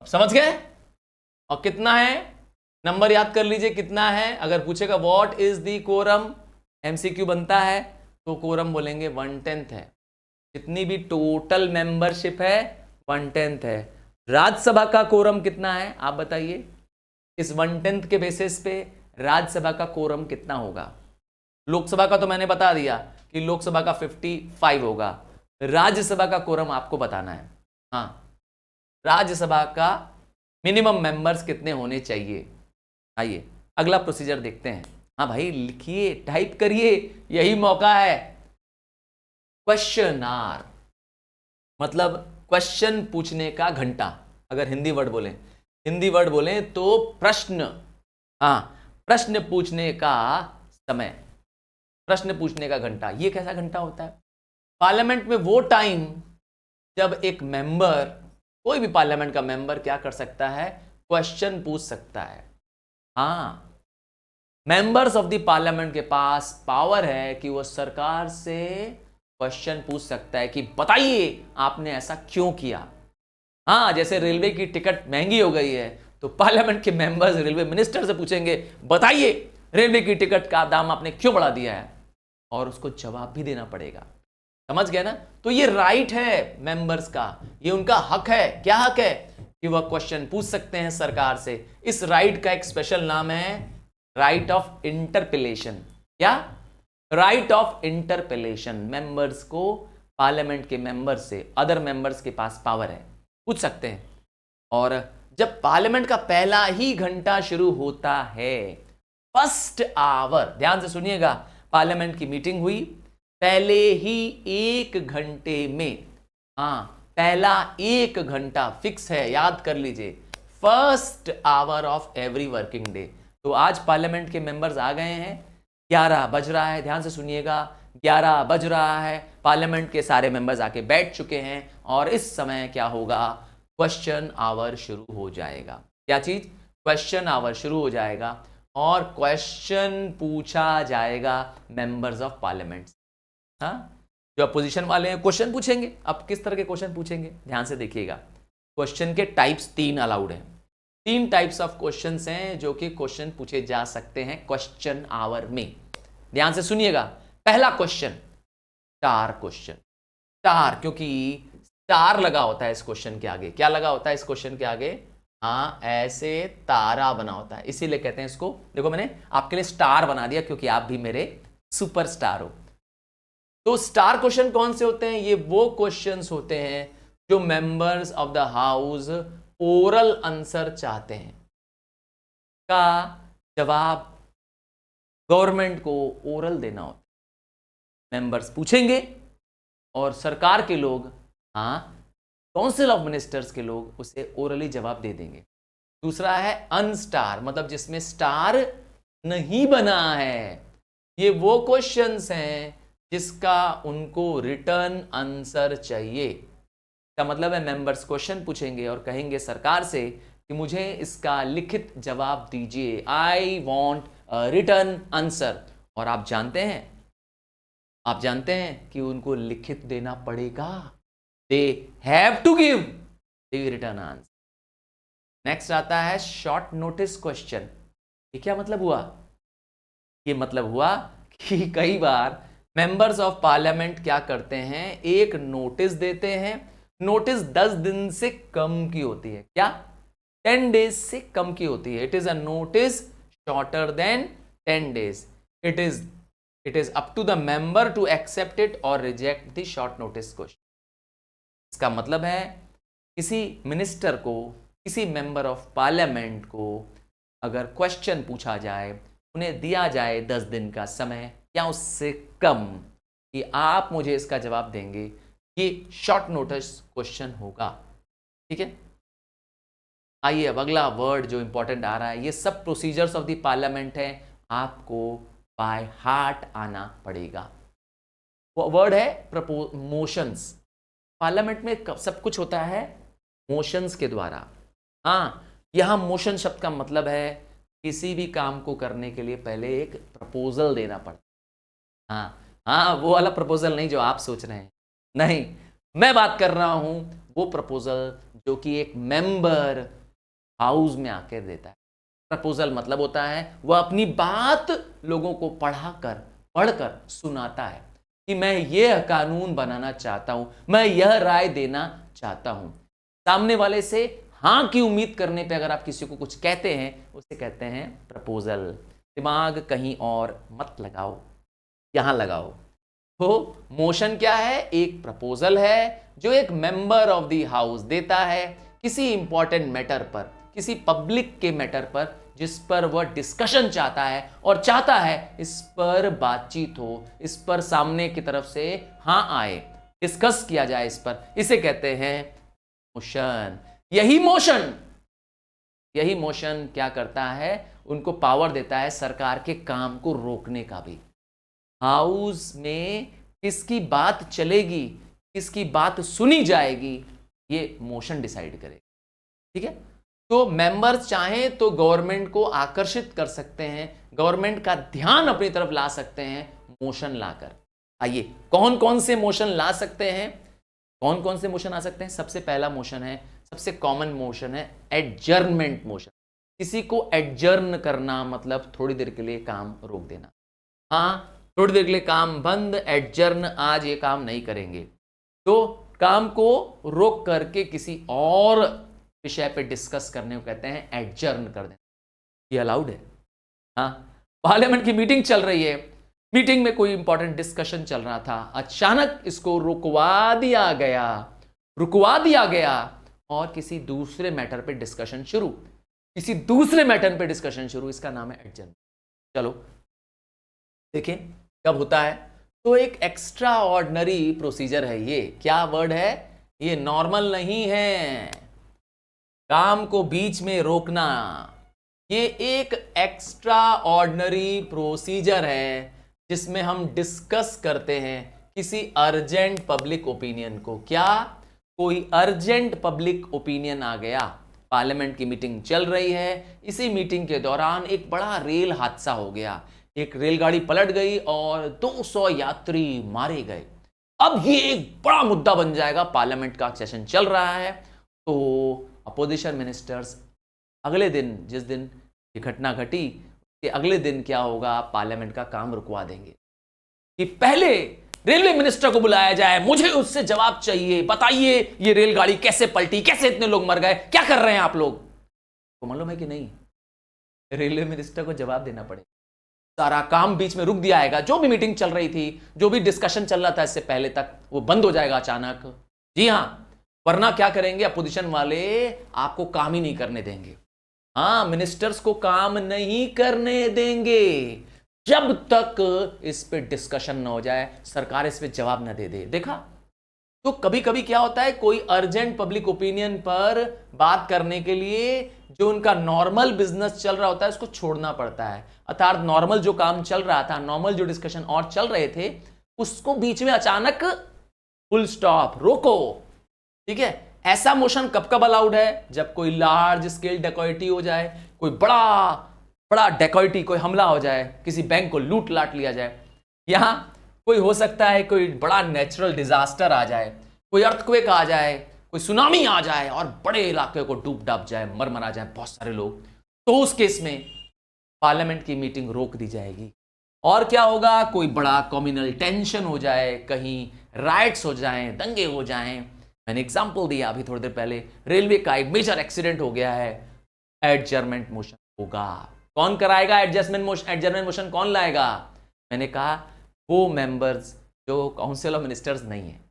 समझ गए? और कितना है, नंबर याद कर लीजिए कितना है। अगर पूछेगा what is the quorum, MCQ बनता है तो कोरम बोलेंगे 1/10 है। जितनी भी टोटल मेंबरशिप है 1/10 है। राज्यसभा का कोरम कितना है आप बताइए? इस 1/10 के बेसिस पे राज्यसभा का कोरम कितना होगा? लोकसभा का तो मैंने बता दिया कि लोकसभा का 55 होगा। राज्यसभा का कोरम आपको बताना है। हाँ, राज्यसभा का मिनिमम मेंबर्स कितने होने चाहिए? आइए अगला प्रोसीजर देखते हैं। हाँ भाई लिखिए, टाइप करिए, यही मौका है। क्वेश्चन आवर मतलब क्वेश्चन पूछने का घंटा। अगर हिंदी वर्ड बोलें तो प्रश्न, हाँ प्रश्न पूछने का समय, प्रश्न पूछने का घंटा। ये कैसा घंटा होता है? पार्लियामेंट में वो टाइम जब एक मेंबर, कोई भी पार्लियामेंट का मेंबर क्या कर सकता है? क्वेश्चन पूछ सकता है। हाँ, मेंबर्स ऑफ द पार्लियामेंट के पास पावर है कि वो सरकार से क्वेश्चन पूछ सकता है कि बताइए आपने ऐसा क्यों किया। हाँ, जैसे रेलवे की टिकट महंगी हो गई है तो पार्लियामेंट के मेंबर्स रेलवे मिनिस्टर से पूछेंगे बताइए रेलवे की टिकट का दाम आपने क्यों बढ़ा दिया है, और उसको जवाब भी देना पड़ेगा। समझ गए ना? तो ये राइट है मेंबर्स का, ये उनका हक है। क्या हक है? कि वह क्वेश्चन पूछ सकते हैं सरकार से। इस राइट का एक स्पेशल नाम है राइट ऑफ इंटरपेलेशन। क्या? Right of interpellation. मेंबर्स को पार्लियामेंट के मेंबर से, अदर मेंबर्स के पास पावर है, पूछ सकते हैं। और जब पार्लियामेंट का पहला ही घंटा शुरू होता है, फर्स्ट आवर, ध्यान से सुनिएगा, पार्लियामेंट की मीटिंग हुई, पहले ही 1 घंटे में, हाँ पहला 1 घंटा फिक्स है, याद कर लीजिए, first hour of every working day. तो आज पार्लियामेंट के मेंबर्स आ गए हैं, 11 बज रहा है, ध्यान से सुनिएगा, 11 बज रहा है, पार्लियामेंट के सारे मेंबर्स आके बैठ चुके हैं और इस समय क्या होगा? क्वेश्चन आवर शुरू हो जाएगा। क्या चीज? क्वेश्चन आवर शुरू हो जाएगा और क्वेश्चन पूछा जाएगा मेंबर्स ऑफ पार्लियामेंट। हाँ, जो अपोजिशन वाले हैं क्वेश्चन पूछेंगे। अब किस तरह के क्वेश्चन पूछेंगे ध्यान से देखिएगा। क्वेश्चन के टाइप्स 3 अलाउड हैं। 3 टाइप्स ऑफ क्वेश्चंस हैं जो कि क्वेश्चन पूछे जा सकते हैं क्वेश्चन आवर में। ध्यान से सुनिएगा। पहला क्वेश्चन स्टार क्वेश्चन। स्टार, क्योंकि स्टार लगा होता है इस क्वेश्चन के आगे। क्या लगा होता है इस क्वेश्चन के आगे? हाँ, ऐसे तारा बना होता है, इसीलिए कहते हैं इसको, देखो मैंने आपके लिए स्टार बना दिया क्योंकि आप भी मेरे सुपरस्टार हो। तो स्टार क्वेश्चन कौन से होते हैं? ये वो क्वेश्चंस होते हैं जो members of the house oral answer चाहते हैं, का जवाब गवर्नमेंट को ओरल देना होता है। मेंबर्स पूछेंगे और सरकार के लोग, हाँ काउंसिल ऑफ मिनिस्टर्स के लोग उसे ओरली जवाब दे देंगे। दूसरा है अनस्टार, मतलब जिसमें स्टार नहीं बना है। ये वो क्वेश्चंस हैं जिसका उनको रिटर्न आंसर चाहिए। का मतलब है मेंबर्स क्वेश्चन पूछेंगे और कहेंगे सरकार से कि मुझे इसका लिखित जवाब दीजिए, आई वॉन्ट रिटर्न आंसर। और आप जानते हैं कि उनको लिखित देना पड़ेगा। They have to give the return answer. Next आता है शॉर्ट नोटिस क्वेश्चन। ये क्या मतलब हुआ? ये मतलब हुआ कि कई बार मेंबर्स ऑफ पार्लियामेंट क्या करते हैं, एक नोटिस देते हैं। नोटिस 10 दिन से कम की होती है। क्या? 10 डेज से कम की होती है। It is a notice shorter than 10 days. It is up to the member to accept it और reject the short notice question. इसका मतलब है किसी मिनिस्टर को, किसी मेंबर ऑफ पार्लियामेंट को अगर क्वेश्चन पूछा जाए, उन्हें दिया जाए 10 दिन का समय या उससे कम कि आप मुझे इसका जवाब देंगे, ये शॉर्ट नोटिस क्वेश्चन होगा। ठीक है, आइए अब अगला वर्ड जो इंपॉर्टेंट आ रहा है। ये सब प्रोसीजर्स ऑफ द पार्लियामेंट है, आपको बाय हार्ट आना पड़ेगा। वो वर्ड है मोशंस। पार्लियामेंट में सब कुछ होता है मोशंस के द्वारा। हाँ, यहां मोशन शब्द का मतलब है किसी भी काम को करने के लिए पहले एक प्रपोजल देना पड़ता है। हाँ, वो वाला प्रपोजल नहीं जो आप सोच रहे हैं, नहीं, मैं बात कर रहा हूं वो प्रपोजल जो कि एक मेंबर हाउस में आकर देता है। प्रपोजल मतलब होता है वह अपनी बात लोगों को पढ़कर सुनाता है। कि मैं यह कानून बनाना चाहता हूं, मैं यह राय देना चाहता हूं। सामने वाले से हां की उम्मीद करने पे अगर आप किसी को कुछ कहते हैं, उसे कहते हैं प्रपोजल। दिमाग कहीं और मत लगाओ, यहां लगाओ। तो मोशन क्या है? एक प्रपोजल है जो एक मेंबर ऑफ द हाउस देता है किसी इंपॉर्टेंट मैटर पर, किसी पब्लिक के मैटर पर, जिस पर वह डिस्कशन चाहता है और चाहता है इस पर बातचीत हो, इस पर सामने की तरफ से हां आए, डिस्कस किया जाए इस पर। इसे कहते हैं मोशन। यही मोशन क्या करता है? उनको पावर देता है सरकार के काम को रोकने का भी। हाउस में किसकी बात चलेगी, किसकी बात सुनी जाएगी, ये मोशन डिसाइड करेगा। ठीक है, तो मेंबर्स चाहें तो गवर्नमेंट को आकर्षित कर सकते हैं, गवर्नमेंट का ध्यान अपनी तरफ ला सकते हैं मोशन लाकर। आइए, कौन कौन से मोशन ला सकते हैं, कौन कौन से मोशन आ सकते हैं? सबसे पहला मोशन है, सबसे कॉमन मोशन है एडजर्नमेंट मोशन। किसी को एडजर्न करना मतलब थोड़ी देर के लिए काम रोक देना। हाँ, थोड़ी देर के लिए काम बंद, एडजर्न, आज ये काम नहीं करेंगे। तो काम को रोक करके किसी और विषय पे डिस्कस करने को कहते हैं एडजर्न कर देना। ये अलाउड है। हाँ, पार्लियामेंट की मीटिंग चल रही है, मीटिंग में कोई इंपॉर्टेंट डिस्कशन चल रहा था, अचानक इसको रुकवा दिया गया और किसी दूसरे मैटर पे डिस्कशन शुरू, इसका नाम है एडजर्न। चलो देखिए कब होता है। तो एक एक्स्ट्रा ऑर्डिनरी प्रोसीजर है ये। क्या वर्ड है ये? नॉर्मल नहीं है। काम को बीच में रोकना, ये एक एक्स्ट्रा ऑर्डिनरी प्रोसीजर है जिसमें हम डिस्कस करते हैं किसी अर्जेंट पब्लिक ओपिनियन को। क्या? कोई अर्जेंट पब्लिक ओपिनियन आ गया, पार्लियामेंट की मीटिंग चल रही है, इसी मीटिंग के दौरान एक बड़ा रेल हादसा हो गया, एक रेलगाड़ी पलट गई और 200 यात्री मारे गए। अब ये एक बड़ा मुद्दा बन जाएगा, पार्लियामेंट का सेशन चल रहा है। तो अपोजिशन मिनिस्टर्स अगले दिन, जिस दिन ये घटना घटी कि अगले दिन क्या होगा, पार्लियामेंट का काम रुकवा देंगे कि पहले रेलवे मिनिस्टर को बुलाया जाए, मुझे उससे जवाब चाहिए, बताइए ये रेलगाड़ी कैसे पलटी, कैसे इतने लोग मर गए, क्या कर रहे हैं आप लोग। तो मालूम है कि नहीं, रेलवे मिनिस्टर को जवाब देना पड़ेगा। सारा काम बीच में रुक दिया जाएगा, जो भी मीटिंग चल रही थी, जो भी डिस्कशन चल रहा था इससे पहले तक, वो बंद हो जाएगा अचानक। जी हां, वरना क्या करेंगे अपोजिशन वाले? आपको काम ही नहीं करने देंगे। हाँ, मिनिस्टर्स को काम नहीं करने देंगे जब तक इस पे डिस्कशन ना हो जाए, सरकार इस पे जवाब ना दे दे। देखा? तो कभी कभी क्या होता है, कोई अर्जेंट पब्लिक ओपिनियन पर बात करने के लिए जो उनका नॉर्मल बिजनेस चल रहा होता है उसको छोड़ना पड़ता है। अर्थात नॉर्मल जो काम चल रहा था, नॉर्मल जो डिस्कशन और चल रहे थे, उसको बीच में अचानक फुल स्टॉप, रोको। ठीक है, ऐसा मोशन कब कब अलाउड है? जब कोई लार्ज स्केल डेकोइटी हो जाए, कोई बड़ा डेकोइटी, कोई हमला हो जाए, किसी बैंक को लूट लाट लिया जाए, यहां कोई हो सकता है कोई बड़ा नेचुरल डिजास्टर आ जाए, कोई अर्थक्वेक आ जाए, कोई सुनामी आ जाए और बड़े इलाके को डूब डाब जाए, मर जाए बहुत सारे लोग। तो उस केस में पार्लियामेंट की मीटिंग रोक दी जाएगी। और क्या होगा? कोई बड़ा कम्युनल टेंशन हो जाए, कहीं राइट्स हो जाएं, दंगे हो जाएं। मैंने एग्जांपल दिया अभी थोड़ी देर पहले, रेलवे का एक मेजर एक्सीडेंट हो गया है, एडजर्नमेंट मोशन होगा। कौन कराएगा एडजस्टमेंट मोशन? एडजर्नमेंट मोशन कौन लाएगा? मैंने कहा वो मेंबर्स जो काउंसिल ऑफ मिनिस्टर्स नहीं है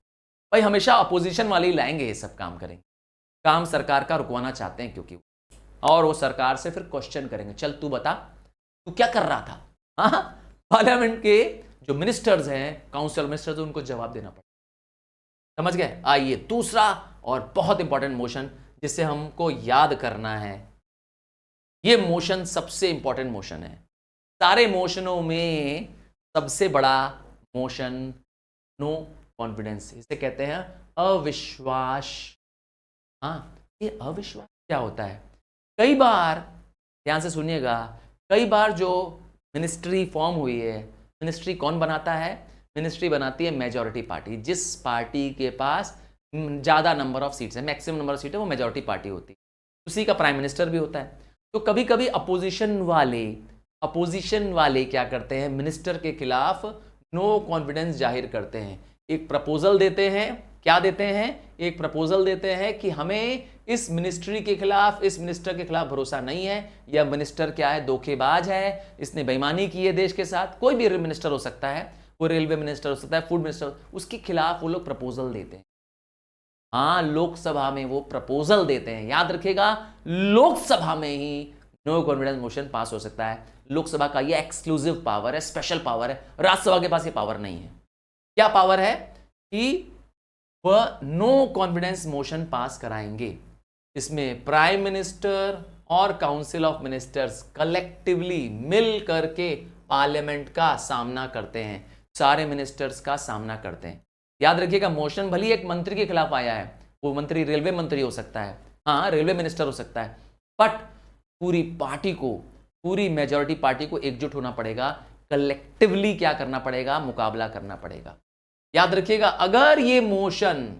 भाई, हमेशा अपोजिशन वाले ही लाएंगे, ये सब काम करेंगे, काम सरकार का रुकवाना चाहते हैं क्योंकि, और वो सरकार से फिर क्वेश्चन करेंगे, चल तू बता तू क्या कर रहा था। हाँ, पार्लियामेंट के जो मिनिस्टर्स हैं, काउंसिल मिनिस्टर्स, उनको जवाब देना पड़ेगा। समझ गए? आइए, दूसरा और बहुत इंपॉर्टेंट मोशन जिसे हमको याद करना है, ये मोशन सबसे इंपॉर्टेंट मोशन है। सारे मोशनों में सबसे बड़ा मोशन नो कॉन्फिडेंस, इसे कहते हैं अविश्वास। हाँ, ये अविश्वास क्या होता है? कई बार, ध्यान से सुनिएगा, कई बार जो मिनिस्ट्री फॉर्म हुई है, मिनिस्ट्री कौन बनाता है? मिनिस्ट्री बनाती है मेजॉरिटी पार्टी। जिस पार्टी के पास ज़्यादा नंबर ऑफ सीट्स है, मैक्सिमम नंबर ऑफ सीट है, वो मेजॉरिटी पार्टी होती है, उसी का प्राइम मिनिस्टर भी होता है। तो कभी कभी अपोजिशन वाले क्या करते हैं, मिनिस्टर के खिलाफ नो कॉन्फिडेंस जाहिर करते हैं, एक प्रपोजल देते हैं। क्या देते हैं? एक प्रपोजल देते हैं कि हमें इस मिनिस्ट्री के खिलाफ, इस मिनिस्टर के खिलाफ भरोसा नहीं है, यह मिनिस्टर क्या है, धोखेबाज है, इसने बेईमानी की है देश के साथ। कोई भी मिनिस्टर हो सकता है, वो रेलवे मिनिस्टर हो सकता है, फूड मिनिस्टर, उसके खिलाफ वो लोग प्रपोजल देते हैं। हाँ, लोकसभा में वो प्रपोजल देते हैं। याद रखिएगा, लोकसभा में ही नो कॉन्फिडेंस मोशन पास हो सकता है। लोकसभा का ये एक्सक्लूसिव पावर है, स्पेशल पावर है। राज्यसभा के पास ये पावर नहीं है। क्या पावर है? कि वह नो कॉन्फिडेंस मोशन पास कराएंगे। इसमें प्राइम मिनिस्टर और काउंसिल ऑफ मिनिस्टर्स कलेक्टिवली मिल करके पार्लियामेंट का सामना करते हैं, सारे मिनिस्टर्स का सामना करते हैं। याद रखिएगा, मोशन भले एक मंत्री के खिलाफ आया है, वो मंत्री रेलवे मंत्री हो सकता है, हाँ रेलवे मिनिस्टर हो सकता है, बट पूरी पार्टी को, पूरी मेजॉरिटी पार्टी को एकजुट होना पड़ेगा, कलेक्टिवली क्या करना पड़ेगा, मुकाबला करना पड़ेगा। याद रखिएगा, अगर ये मोशन,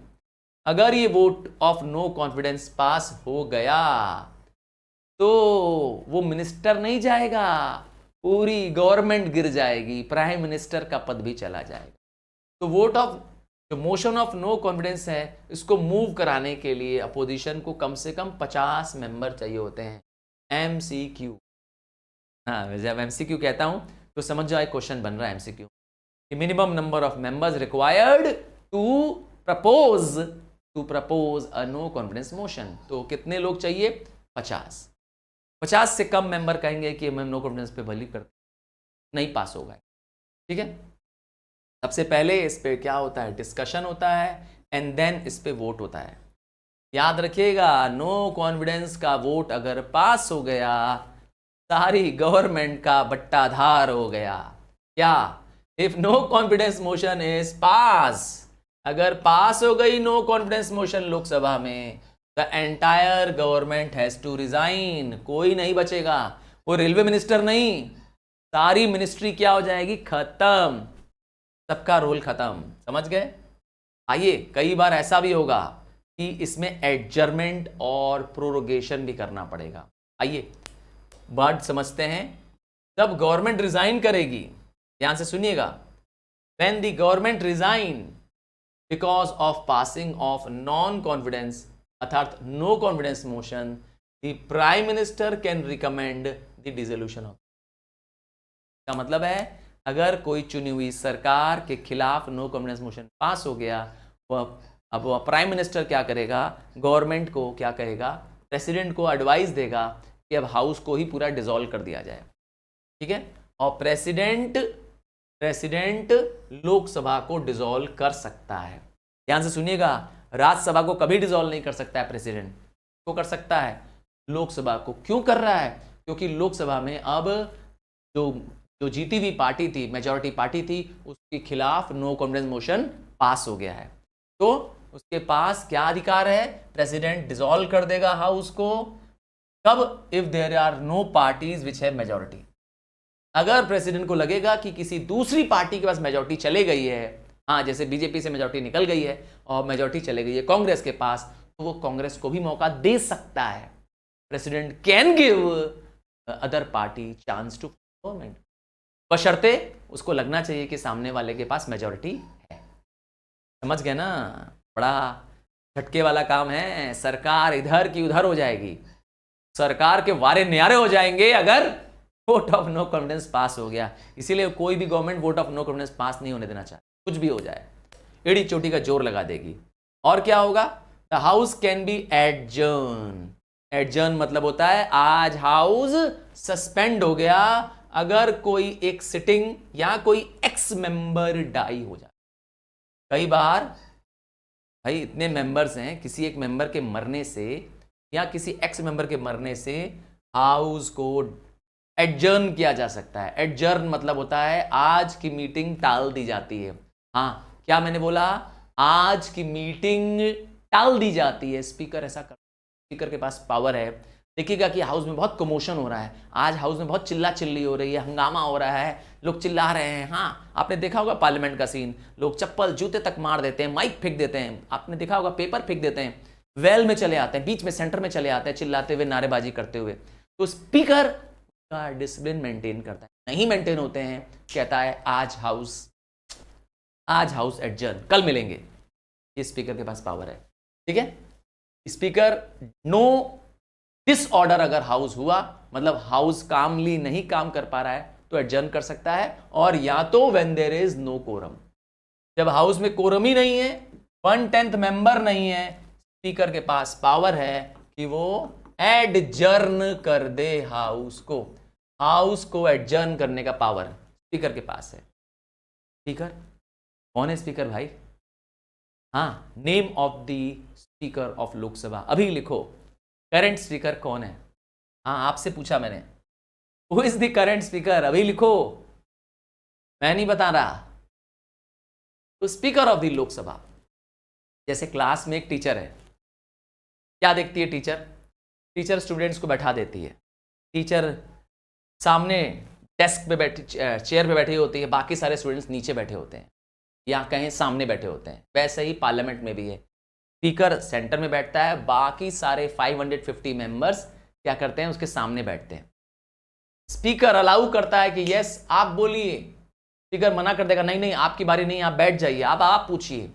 अगर ये vote of no confidence pass हो गया तो वो मिनिस्टर नहीं जाएगा, पूरी गवर्नमेंट गिर जाएगी, प्राइम मिनिस्टर का पद भी चला जाएगा। तो वोट ऑफ, जो मोशन ऑफ नो कॉन्फिडेंस है, इसको मूव कराने के लिए अपोजिशन को कम से कम 50 मेंबर चाहिए होते हैं। एमसीक्यू, हाँ जब एमसीक्यू कहता हूं तो समझ जाओ एक क्वेश्चन बन रहा है MCQ. Minimum number of members required to propose a no confidence motion. तो कितने लोग चाहिए? 50। 50 से कम मेंबर कहेंगे कि मैं नो कॉन्फिडेंस पे बिलीव करते, नहीं पास होगा। ठीक है, सबसे पहले इस पे क्या होता है, डिस्कशन होता है, एंड देन इस पे वोट होता है। याद रखिएगा, नो कॉन्फिडेंस का वोट अगर पास हो गया, सारी गवर्नमेंट का बट्टाधार हो गया। क्या? If no confidence motion is pass, अगर पास हो गई नो कॉन्फिडेंस मोशन लोकसभा में, the entire government has to resign. कोई नहीं बचेगा, वो रेलवे मिनिस्टर नहीं, सारी मिनिस्ट्री क्या हो जाएगी, खत्म, सबका रोल खत्म। समझ गए? आइए, कई बार ऐसा भी होगा कि इसमें एडजर्नमेंट और प्रोरोगेशन भी करना पड़ेगा। आइए वर्ड समझते हैं। जब गवर्नमेंट रिजाइन करेगी, ध्यान से सुनिएगा, when the government resign because of passing of non confidence अर्थात no confidence motion, the prime minister can recommend the dissolution of. का मतलब है, अगर कोई चुनी हुई सरकार के खिलाफ नो कॉन्फिडेंस मोशन पास हो गया, अब वह प्राइम मिनिस्टर क्या करेगा, गवर्नमेंट को क्या कहेगा, प्रेसिडेंट को एडवाइस देगा कि अब हाउस को ही पूरा डिसॉल्व कर दिया जाए। ठीक है, और प्रेसिडेंट लोकसभा को डिसॉल्व कर सकता है। ध्यान से सुनिएगा, राज्यसभा को कभी डिसॉल्व नहीं कर सकता है प्रेसिडेंट, को कर सकता है लोकसभा को। क्यों कर रहा है? क्योंकि लोकसभा में अब जो जीती हुई पार्टी थी, मेजॉरिटी पार्टी थी, उसके खिलाफ नो कॉन्फिडेंस मोशन पास हो गया है। तो उसके पास क्या अधिकार है, प्रेसिडेंट डिसॉल्व कर देगा हाउस को। कब? If there are no parties which have majority. अगर प्रेसिडेंट को लगेगा कि किसी दूसरी पार्टी के पास मेजॉरिटी चले गई है, हाँ जैसे बीजेपी से मेजॉरिटी निकल गई है और मेजॉरिटी चले गई है कांग्रेस के पास, तो वो कांग्रेस को भी मौका दे सकता है। President can give other party chance to government, बशर्ते उसको लगना चाहिए कि सामने वाले के पास मेजॉरिटी है। समझ गए ना? बड़ा झटके वाला काम है। सरकार इधर की उधर हो जाएगी, सरकार के वारे न्यारे हो जाएंगे अगर vote of no confidence pass हो गया। इसीलिए कोई भी government vote of no confidence pass नहीं होने देना चाहती, कुछ भी हो जाए, एड़ी चोटी का जोर लगा देगी। और क्या होगा? The house can be adjourn. Adjourn मतलब होता है आज हाउस सस्पेंड हो गया अगर कोई एक सिटिंग या कोई एक्स मेंबर डाई हो जाए। कई बार भाई इतने मेंबर्स हैं, किसी एक मेंबर के मरने से या किसी एक्स मेंबर के मरने से हाउस को एडजर्न किया जा सकता है। एडजर्न मतलब होता है आज की मीटिंग टाल दी जाती है। हाँ, क्या मैंने बोला? आज की मीटिंग टाल दी जाती है। स्पीकर ऐसा कर, स्पीकर के पास पावर है। देखिएगा कि हाउस में बहुत कमोशन हो रहा है, आज हाउस में बहुत चिल्ला चिल्ली हो रही है, हंगामा हो रहा है, लोग चिल्ला रहे हैं। हाँ, आपने देखा होगा पार्लियामेंट का सीन, लोग चप्पल जूते तक मार देते हैं, माइक फेंक देते हैं, आपने देखा होगा पेपर फेंक देते हैं, वेल में चले आते हैं, बीच में सेंटर में चले आते हैं चिल्लाते हुए, नारेबाजी करते हुए। तो स्पीकर का डिसिप्लिन मेंटेन करता है, नहीं मेंटेन होते हैं, कहता है आज हाउस आज हाउस एडजर्न, कल मिलेंगे। ये स्पीकर के पास पावर है, ठीक है। स्पीकर नो डिसऑर्डर अगर हाउस हुआ, मतलब हाउस कामली नहीं काम कर पा रहा है, तो एडजर्न कर सकता है। और या तो when there is no quorum, जब हाउस में कोरम ही नहीं है, 1/10 मेंबर नहीं है, स्पीकर के पास पावर है कि वो एडजर्न कर दे हाउस को एडजर्न करने का पावर स्पीकर के पास है। स्पीकर कौन है? स्पीकर भाई, हाँ, name of the speaker of Lok Sabha अभी लिखो। करंट स्पीकर कौन है? हाँ, आपसे पूछा मैंने, who is the current speaker, अभी लिखो, मैं नहीं बता रहा। तो स्पीकर ऑफ द लोकसभा, जैसे क्लास में एक टीचर है, क्या देखती है टीचर स्टूडेंट्स को बैठा देती है। टीचर सामने डेस्क पे बैठी, चेयर पे बैठी होती है, बाकी सारे स्टूडेंट्स नीचे बैठे होते हैं या कहीं सामने बैठे होते हैं। वैसे ही पार्लियामेंट में भी है, स्पीकर सेंटर में बैठता है, बाकी सारे 550 मेंबर्स क्या करते हैं, उसके सामने बैठते हैं। स्पीकर अलाउ करता है कि यस आप बोलिए, स्पीकर मना कर देगा, नहीं आपकी बारी नहीं, आप बैठ जाइए, आप पूछिए।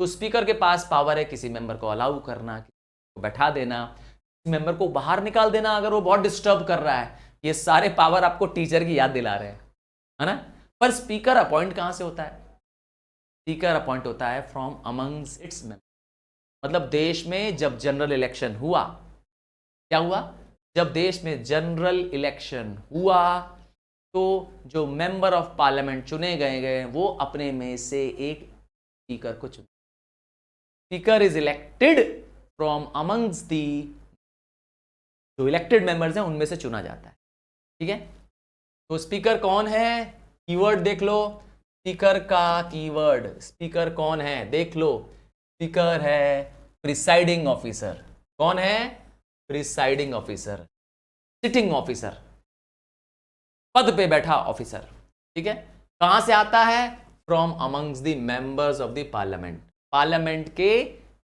तो स्पीकर के पास पावर है किसी मेंबर को अलाउ करना, किसी को बैठा देना, मेंबर को बाहर निकाल देना अगर वो बहुत डिस्टर्ब कर रहा है। ये सारे पावर आपको टीचर की याद दिला रहे हैं, है ना। पर स्पीकर अपॉइंट कहां से होता है? स्पीकर अपॉइंट होता है फ्रॉम अमंग्स इट्स मेंबर। मतलब देश में जब जनरल इलेक्शन हुआ, क्या हुआ? जब देश में जनरल इलेक्शन हुआ तो जो मेंबर ऑफ पार्लियामेंट चुने गए वो अपने में से एक स्पीकर को चुने। Speaker is elected from amongst दी, जो इलेक्टेड मेंबर्स हैं उनमें से चुना जाता है, ठीक है। तो स्पीकर कौन है? कीवर्ड देख लो, स्पीकर का कीवर्ड, स्पीकर कौन है देख लो। स्पीकर है प्रिसाइडिंग ऑफिसर। कौन है? प्रिसाइडिंग ऑफिसर, सिटिंग ऑफिसर, पद पे बैठा ऑफिसर, ठीक है। कहां से आता है? From amongst the members of the parliament. Parliament के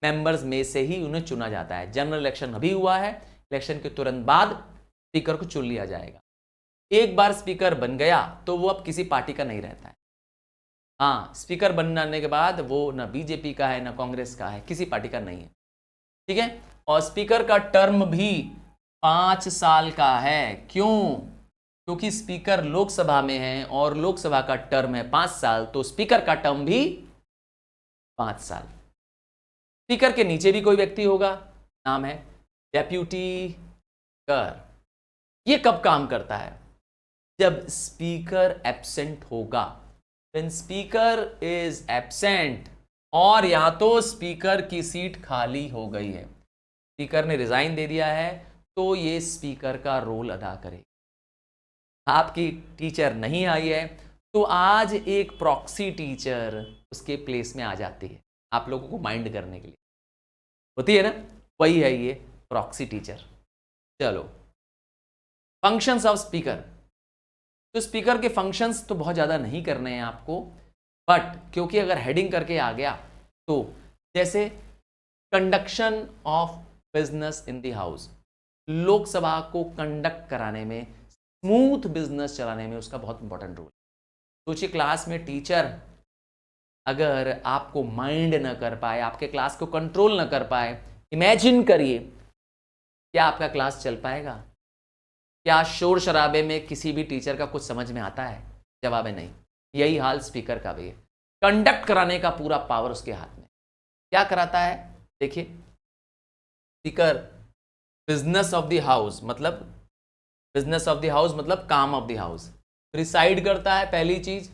मेंबर्स में से ही उन्हें चुना जाता है। जनरल इलेक्शन अभी हुआ है, इलेक्शन के तुरंत बाद स्पीकर को चुन लिया जाएगा। एक बार स्पीकर बन गया तो वो अब किसी पार्टी का नहीं रहता है। हाँ, स्पीकर बनने के बाद वो ना बीजेपी का है ना कांग्रेस का है, किसी पार्टी का नहीं है, ठीक है। और स्पीकर का टर्म भी 5 साल का है। क्यों? क्योंकि स्पीकर लोकसभा में है और लोकसभा का टर्म है 5 साल, तो स्पीकर का टर्म भी 5 साल। स्पीकर के नीचे भी कोई व्यक्ति होगा, नाम है डेप्यूटी स्पीकर। ये कब काम करता है? जब स्पीकर एब्सेंट होगा। व्हेन स्पीकर इज एब्सेंट, और या तो स्पीकर की सीट खाली हो गई है, स्पीकर ने रिजाइन दे दिया है, तो ये स्पीकर का रोल अदा करे। आपकी टीचर नहीं आई है तो आज एक प्रॉक्सी टीचर उसके प्लेस में आ जाती है, आप लोगों को माइंड करने के लिए होती है ना, वही है ये प्रॉक्सी टीचर। चलो, फंक्शंस ऑफ स्पीकर। तो स्पीकर के फंक्शंस तो बहुत ज़्यादा नहीं करने हैं आपको, बट क्योंकि अगर हेडिंग करके आ गया तो जैसे conduction of business in the house, Lok Sabha को कंडक्ट कराने में, स्मूथ बिजनेस चलाने में उसका बहुत इंपॉर्टेंट रोल। सोचिए क्लास में टीचर अगर आपको माइंड न कर पाए, आपके क्लास को कंट्रोल न कर पाए, इमेजिन करिए क्या आपका क्लास चल पाएगा? क्या शोर शराबे में किसी भी टीचर का कुछ समझ में आता है? जवाब है नहीं। यही हाल स्पीकर का भी है। कंडक्ट कराने का पूरा पावर उसके हाथ में। क्या कराता है? देखिए, speaker business of the house, मतलब बिजनेस ऑफ द हाउस मतलब काम ऑफ द हाउस, प्रिसाइड करता है। पहली चीज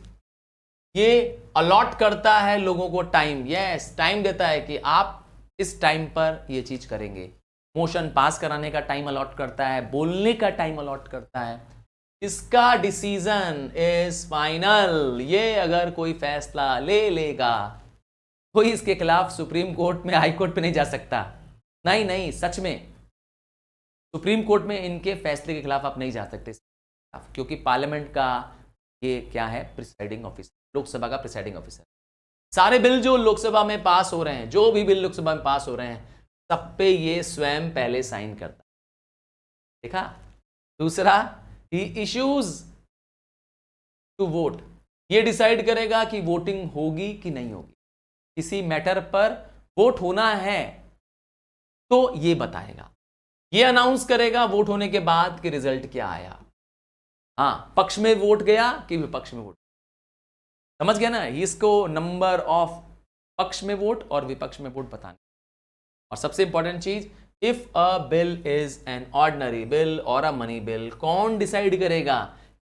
ये अलॉट करता है लोगों को टाइम, यस टाइम देता है कि आप इस टाइम पर ये चीज करेंगे। मोशन पास कराने का टाइम अलॉट करता है, बोलने का टाइम अलॉट करता है। इसका डिसीजन इज फाइनल। ये अगर कोई फैसला ले लेगा, कोई इसके खिलाफ सुप्रीम कोर्ट में, हाई कोर्ट पे नहीं जा सकता। नहीं, सच में सुप्रीम कोर्ट में इनके फैसले के खिलाफ आप नहीं जा सकते, क्योंकि पार्लियामेंट का ये क्या है? प्रिसाइडिंग ऑफिसर, लोकसभा का प्रिसाइडिंग ऑफिसर। सारे बिल जो लोकसभा में पास हो रहे हैं, जो भी बिल लोकसभा में पास हो रहे हैं, सब पे ये स्वयं पहले साइन करता है। देखा? दूसरा, ही इश्यूज टू वोट, ये डिसाइड करेगा कि वोटिंग होगी कि नहीं होगी। किसी मैटर पर वोट होना है तो ये बताएगा, ये अनाउंस करेगा वोट होने के बाद कि रिजल्ट क्या आया। हाँ, पक्ष में वोट गया कि विपक्ष में वोट, समझ गया ना। इसको नंबर ऑफ पक्ष में वोट और विपक्ष में वोट बताने। और सबसे इंपॉर्टेंट चीज, if a bill is an ordinary bill और अ मनी बिल, कौन डिसाइड करेगा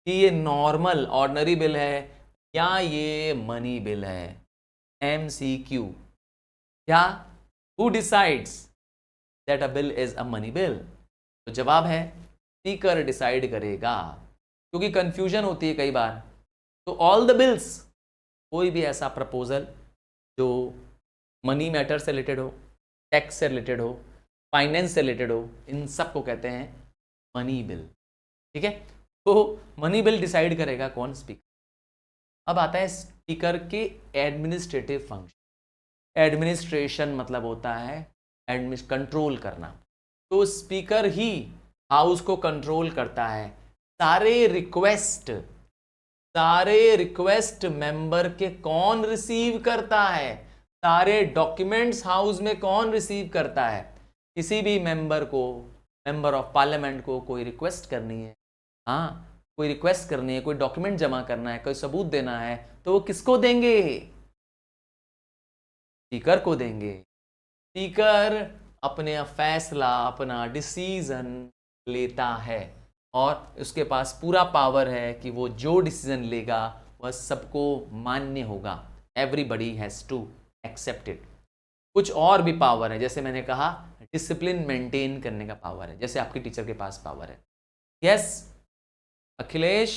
कि ये नॉर्मल ऑर्डिनरी बिल है या ये मनी बिल है? MCQ, क्या? Who decides that a bill is a money bill? तो जवाब है स्पीकर डिसाइड करेगा, क्योंकि कंफ्यूजन होती है कई बार। तो ऑल द बिल्स, कोई भी ऐसा प्रपोजल जो मनी मैटर से रिलेटेड हो, टैक्स से रिलेटेड हो, फाइनेंस से रिलेटेड हो, इन सब को कहते हैं मनी बिल। ठीक है, तो मनी बिल डिसाइड करेगा कौन? स्पीकर। अब आता है स्पीकर के एडमिनिस्ट्रेटिव फंक्शन। एडमिनिस्ट्रेशन मतलब होता है कंट्रोल करना। तो स्पीकर ही हाउस को कंट्रोल करता है। सारे रिक्वेस्ट मेंबर के कौन रिसीव करता है? सारे डॉक्यूमेंट्स हाउस में कौन रिसीव करता है? किसी भी मेंबर ऑफ पार्लियामेंट को कोई रिक्वेस्ट करनी है, हाँ कोई रिक्वेस्ट करनी है, कोई डॉक्यूमेंट जमा करना है, कोई सबूत देना है, तो वो किसको देंगे? स्पीकर को देंगे। स्पीकर अपने फैसला, अपना डिसीजन लेता है और उसके पास पूरा पावर है कि वो जो डिसीजन लेगा वह सबको मान्य होगा। Everybody has to accept it. कुछ और भी पावर है, जैसे मैंने कहा डिसिप्लिन मेंटेन करने का पावर है, जैसे आपके टीचर के पास पावर है। Yes Akhilesh,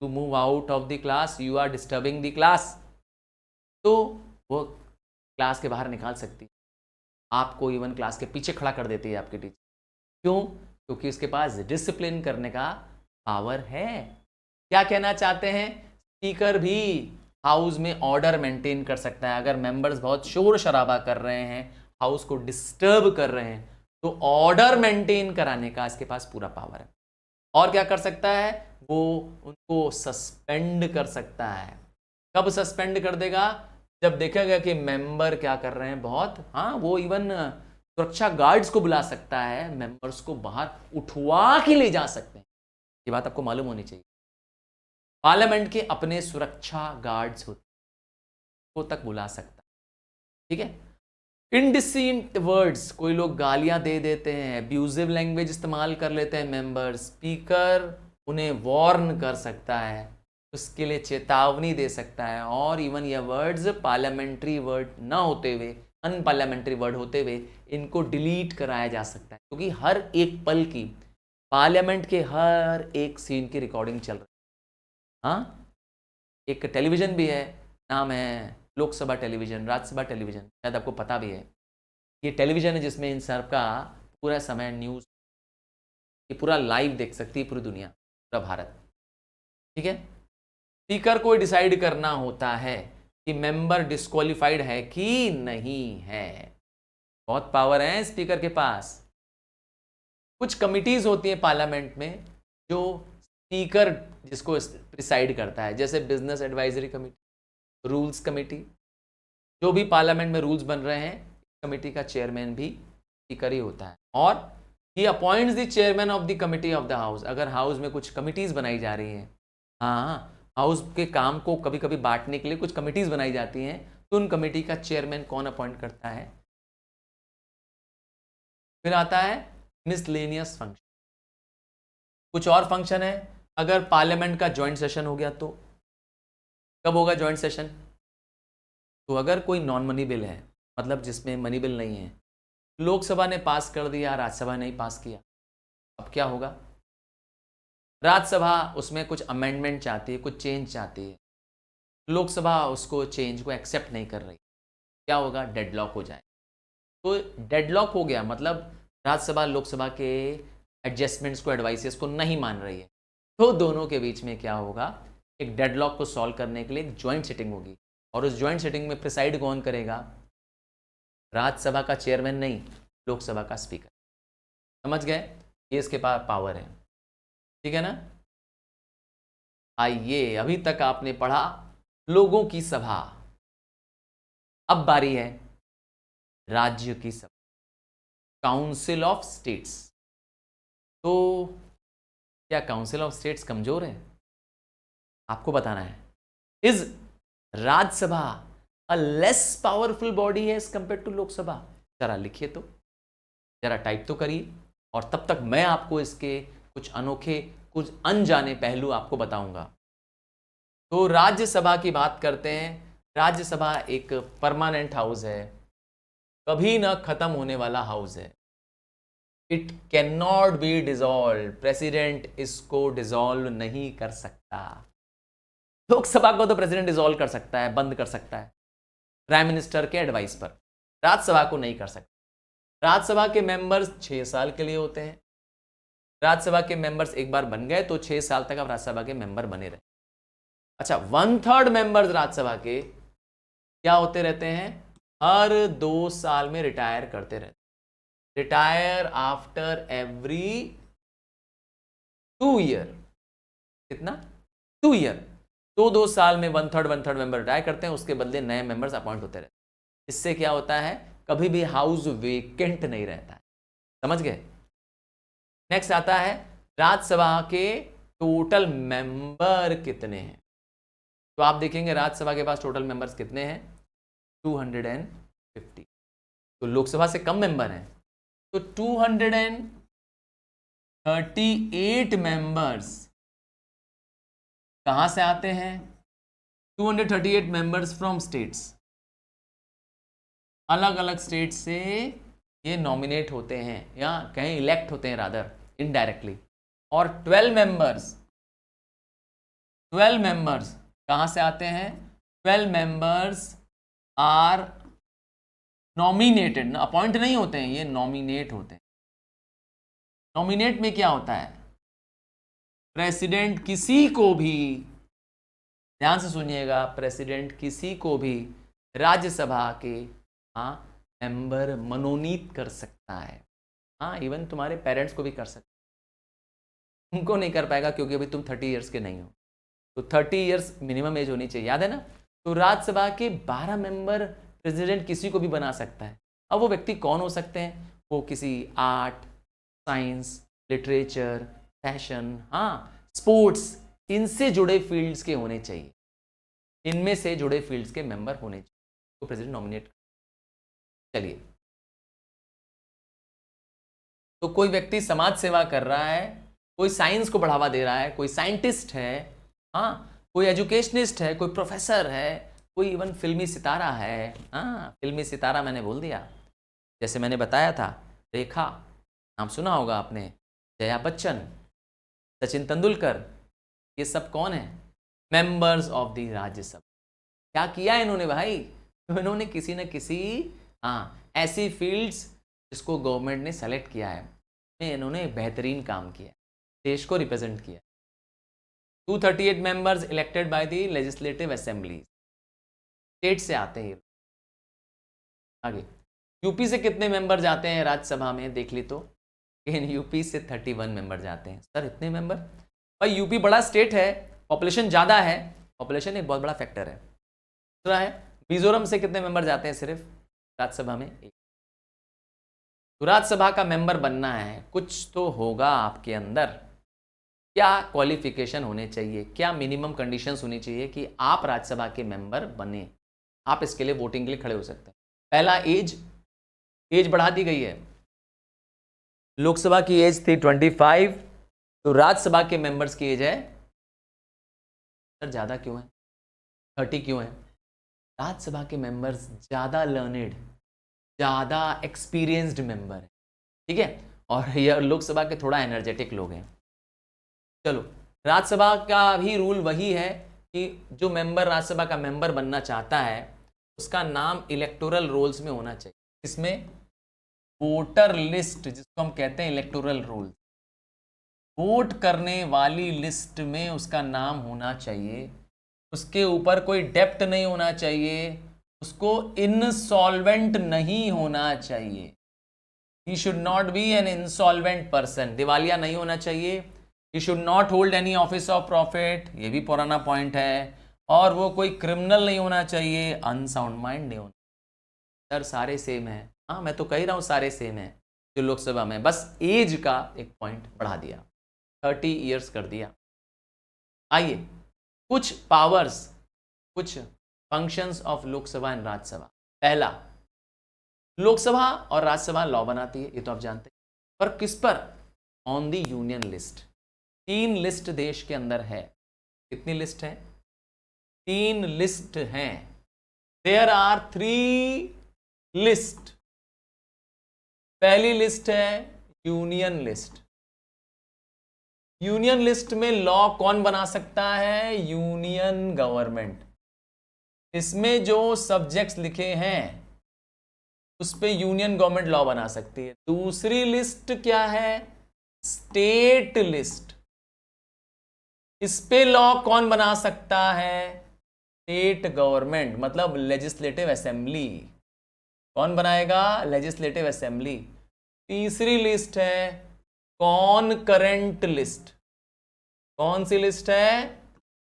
to move out of the class, you are disturbing the class. तो वो क्लास के बाहर निकाल सकती है, आपको इवन क्लास के पीछे खड़ा कर देती है आपकी टीचर। क्यों? क्योंकि उसके पास डिसिप्लिन करने का पावर है। क्या कहना चाहते हैं? स्पीकर भी हाउस में ऑर्डर मेंटेन कर सकता है। अगर मेंबर्स बहुत शोर शराबा कर रहे हैं, हाउस को डिस्टर्ब कर रहे हैं, तो ऑर्डर मेंटेन कराने का इसके पास पूरा पावर है। और क्या कर सकता है? वो उनको सस्पेंड कर सकता है। कब सस्पेंड कर देगा? जब देखेगा कि मेंबर क्या कर रहे हैं बहुत, हाँ वो इवन सुरक्षा गार्ड्स को बुला सकता है, मेंबर्स को बाहर उठवा के ले जा सकते हैं। ये बात आपको मालूम होनी चाहिए। पार्लियामेंट के अपने सुरक्षा गार्ड्स होते को तक बुला सकता है। ठीक है। इनडिसेंट वर्ड्स, कोई लोग गालियां दे देते हैं, अब्यूजिव लैंग्वेज इस्तेमाल कर लेते हैं मेंबर, स्पीकर उन्हें वार्न कर सकता है, उसके लिए चेतावनी दे सकता है। और इवन ये वर्ड्स पार्लियामेंट्री वर्ड ना होते हुए, अनपार्लियामेंट्री वर्ड होते हुए, इनको डिलीट कराया जा सकता है, क्योंकि हर एक पल की पार्लियामेंट के हर एक सीन की रिकॉर्डिंग चल रही है। हाँ, एक टेलीविज़न भी है, नाम है लोकसभा टेलीविज़न, राज्यसभा टेलीविज़न, शायद आपको पता भी है। ये टेलीविज़न है जिसमें इन सब का पूरा समय न्यूज़, ये पूरा लाइव देख सकती है पूरी दुनिया, पूरा भारत। ठीक है। स्पीकर को डिसाइड करना होता है कि मेंबर डिस्क्वालिफाइड है कि नहीं है। बहुत पावर है स्पीकर के पास। कुछ कमिटीज़ होती हैं पार्लियामेंट में जो स्पीकर जिसको प्रिसाइड करता है, जैसे business advisory committee, rules committee. जो भी पार्लियामेंट में रूल्स बन रहे हैं, कमेटी का चेयरमैन भी स्पीकर ही होता है। और ही appoints the chairman of the committee of the house. अगर हाउस में कुछ कमिटीज़ बनाई जा रही हैं, हाँ हाउस के काम को कभी कभी बांटने के लिए कुछ कमिटीज़ बनाई जाती हैं, तो उन कमेटी का चेयरमैन कौन अपॉइंट करता है? फिर आता है मिसलेनियस फंक्शन। कुछ और फंक्शन है। अगर पार्लियामेंट का ज्वाइंट सेशन हो गया तो कब होगा ज्वाइंट सेशन? तो अगर कोई नॉन मनी बिल है, मतलब जिसमें मनी बिल नहीं है, लोकसभा ने पास कर दिया, राज्यसभा ने पास किया, अब क्या होगा? राज्यसभा उसमें कुछ अमेंडमेंट चाहती है, कुछ चेंज चाहती है, लोकसभा उसको चेंज को एक्सेप्ट नहीं कर रही, क्या होगा? डेडलॉक हो जाए। तो डेडलॉक हो गया मतलब राज्यसभा लोकसभा के एडजस्टमेंट्स को, एडवाइसेस को नहीं मान रही है, तो दोनों के बीच में क्या होगा? एक डेडलॉक को सॉल्व करने के लिए एक ज्वाइंट सिटिंग होगी, और उस ज्वाइंट सिटिंग में प्रिसाइड कौन करेगा? राज्यसभा का चेयरमैन नहीं, लोकसभा का स्पीकर। समझ गए? ये इसके पास पावर है। ठीक है ना? आइए, अभी तक आपने पढ़ा लोगों की सभा। अब बारी है राज्य की सभा, काउंसिल ऑफ स्टेट्स। तो क्या काउंसिल ऑफ स्टेट्स कमजोर है? आपको बताना है। Is Rajya Sabha a less powerful body है एज कंपेयर टू लोकसभा? जरा लिखिए तो, जरा टाइप तो करिए, और तब तक मैं आपको इसके कुछ अनोखे, कुछ अनजाने पहलू आपको बताऊंगा। तो राज्यसभा की बात करते हैं। राज्यसभा एक परमानेंट हाउस है, कभी ना खत्म होने वाला हाउस है। It can not be dissolve, president इसको डिसॉल्व नहीं कर सकता। लोकसभा को तो प्रेसिडेंट डिसॉल्व कर सकता है, बंद कर सकता है प्राइम मिनिस्टर के एडवाइस पर, राज्यसभा को नहीं कर सकता। राज्यसभा के मेंबर्स 6 साल के लिए होते हैं। राज्यसभा के मेंबर्स एक बार बन गए तो 6 साल तक आप राज्यसभा के मेंबर बने रहे। अच्छा, 1/3 मेंबर्स राज्यसभा के क्या होते रहते हैं? हर 2 साल में रिटायर करते रहते, रिटायर आफ्टर एवरी 2 ईयर। कितना? 2 ईयर। 2 साल में 1/3 मेंबर रिटायर करते हैं, उसके बदले नए मेंबर्स अपॉइंट होते रहते हैं। इससे क्या होता है? कभी भी हाउस वेकेंट नहीं रहता है। समझ गए? नेक्स्ट आता है राज्यसभा के टोटल मेंबर कितने हैं। तो आप देखेंगे राज्यसभा के पास टोटल मेंबर्स कितने हैं? 250। तो लोकसभा से कम मेंबर हैं, तो 238 मेंबर्स कहां से आते हैं? 238 मेंबर्स फ्रॉम स्टेट्स। अलग अलग स्टेट से ये नॉमिनेट होते हैं, या कहीं इलेक्ट होते हैं रादर, इनडायरेक्टली। और 12 मेंबर्स कहां से आते हैं? 12 मेंबर्स आर नॉमिनेटेड, अपॉइंट नहीं होते हैं, ये नॉमिनेट होते हैं। नॉमिनेट में क्या होता है? प्रेसिडेंट किसी को भी, ध्यान से सुनिएगा, प्रेसिडेंट किसी को भी राज्यसभा के मेंबर मनोनीत कर सकता है। इवन तुम्हारे पेरेंट्स को भी कर सकता है, उनको नहीं कर पाएगा क्योंकि अभी तुम 30 ईयर्स के नहीं हो। तो 30 ईयर्स मिनिमम एज होनी चाहिए, याद है ना? तो राज्यसभा के 12 मेंबर प्रेसिडेंट किसी को भी बना सकता है। अब वो व्यक्ति कौन हो सकते हैं? वो किसी art, science, literature, fashion, sports, इनसे जुड़े फील्ड्स के होने चाहिए। इनमें से जुड़े फील्ड्स के मेंबर होने चाहिए तो प्रेसिडेंट नॉमिनेट। चलिए, तो कोई व्यक्ति समाज सेवा कर रहा है, कोई साइंस को बढ़ावा दे रहा है, कोई साइंटिस्ट है, कोई एजुकेशनिस्ट है, कोई प्रोफेसर है, कोई इवन फिल्मी सितारा है। फिल्मी सितारा मैंने बोल दिया, जैसे मैंने बताया था, रेखा, नाम सुना होगा आपने, जया बच्चन, सचिन तेंदुलकर, ये सब कौन है? Members of the Rajya Sabha. क्या किया इन्होंने भाई? तो इन्होंने किसी न किसी ऐसी फील्ड्स जिसको गवर्नमेंट ने सेलेक्ट किया है, इन्होंने बेहतरीन काम किया, देश को रिप्रेजेंट किया। 238 members elected by the legislative assembly, state से आते हैं। आगे यूपी से कितने मेंबर जाते हैं राज्यसभा में? देख ली तो इन यूपी से 31 मेंबर जाते हैं। सर इतने मेंबर? भाई यूपी बड़ा स्टेट है, पॉपुलेशन ज़्यादा है, पॉपुलेशन एक बहुत बड़ा फैक्टर है। दूसरा है मिजोरम से कितने मेंबर जाते हैं सिर्फ राज्यसभा में? एक। तो राज्यसभा का मेंबर बनना है, कुछ तो होगा आपके अंदर। क्या क्वालिफिकेशन होने चाहिए, क्या मिनिमम कंडीशंस होनी चाहिए कि आप राज्यसभा के मेंबर बने? आप इसके लिए वोटिंग के लिए खड़े हो सकते हैं। पहला, एज बढ़ा दी गई है। लोकसभा की एज थी 25, तो राज्यसभा के मेंबर्स की एज है, सर ज़्यादा क्यों है? 30 क्यों है? राज्यसभा के मेंबर्स ज़्यादा लर्नेड, ज़्यादा एक्सपीरियंस्ड मेंबर है, ठीक है, और यह लोकसभा के थोड़ा एनर्जेटिक लोग हैं। चलो, राज्यसभा का भी रूल वही है कि जो मेंबर राज्यसभा का मेंबर बनना चाहता है उसका नाम इलेक्टोरल रोल्स में होना चाहिए। इसमें वोटर लिस्ट, जिसको हम कहते हैं इलेक्टोरल रोल, वोट करने वाली लिस्ट में उसका नाम होना चाहिए। उसके ऊपर कोई डेप्ट नहीं होना चाहिए, उसको इनसॉल्वेंट नहीं होना चाहिए। He should not be an insolvent person, दिवालिया नहीं होना चाहिए। He should not hold any office of profit, ये भी पुराना पॉइंट है। और वो कोई क्रिमिनल नहीं होना चाहिए, अनसाउंड माइंड नहीं होना। सर सारे सेम है, हाँ मैं तो कह रहा हूँ सारे सेम है जो लोकसभा में, बस एज का एक पॉइंट बढ़ा दिया, 30 ईयर्स कर दिया। आइए कुछ पावर्स, कुछ functions of Lok Sabha and Rajya Sabha. पहला, लोकसभा और राज्यसभा लॉ बनाती है, ये तो आप जानते हैं, पर किस पर? On the union list. 3 list देश के अंदर है। कितनी लिस्ट है? 3 लिस्ट हैं। There are 3 list. पहली लिस्ट है यूनियन लिस्ट। यूनियन लिस्ट में लॉ कौन बना सकता है? Union government. इसमें जो सब्जेक्ट्स लिखे हैं उस पे यूनियन गवर्नमेंट लॉ बना सकती है। दूसरी लिस्ट क्या है? State list. इस पे लॉ कौन बना सकता है? स्टेट गवर्नमेंट, मतलब लेजिस्लेटिव असेंबली। कौन बनाएगा? Legislative assembly. तीसरी लिस्ट है कॉनकरेंट लिस्ट। कौन सी लिस्ट है?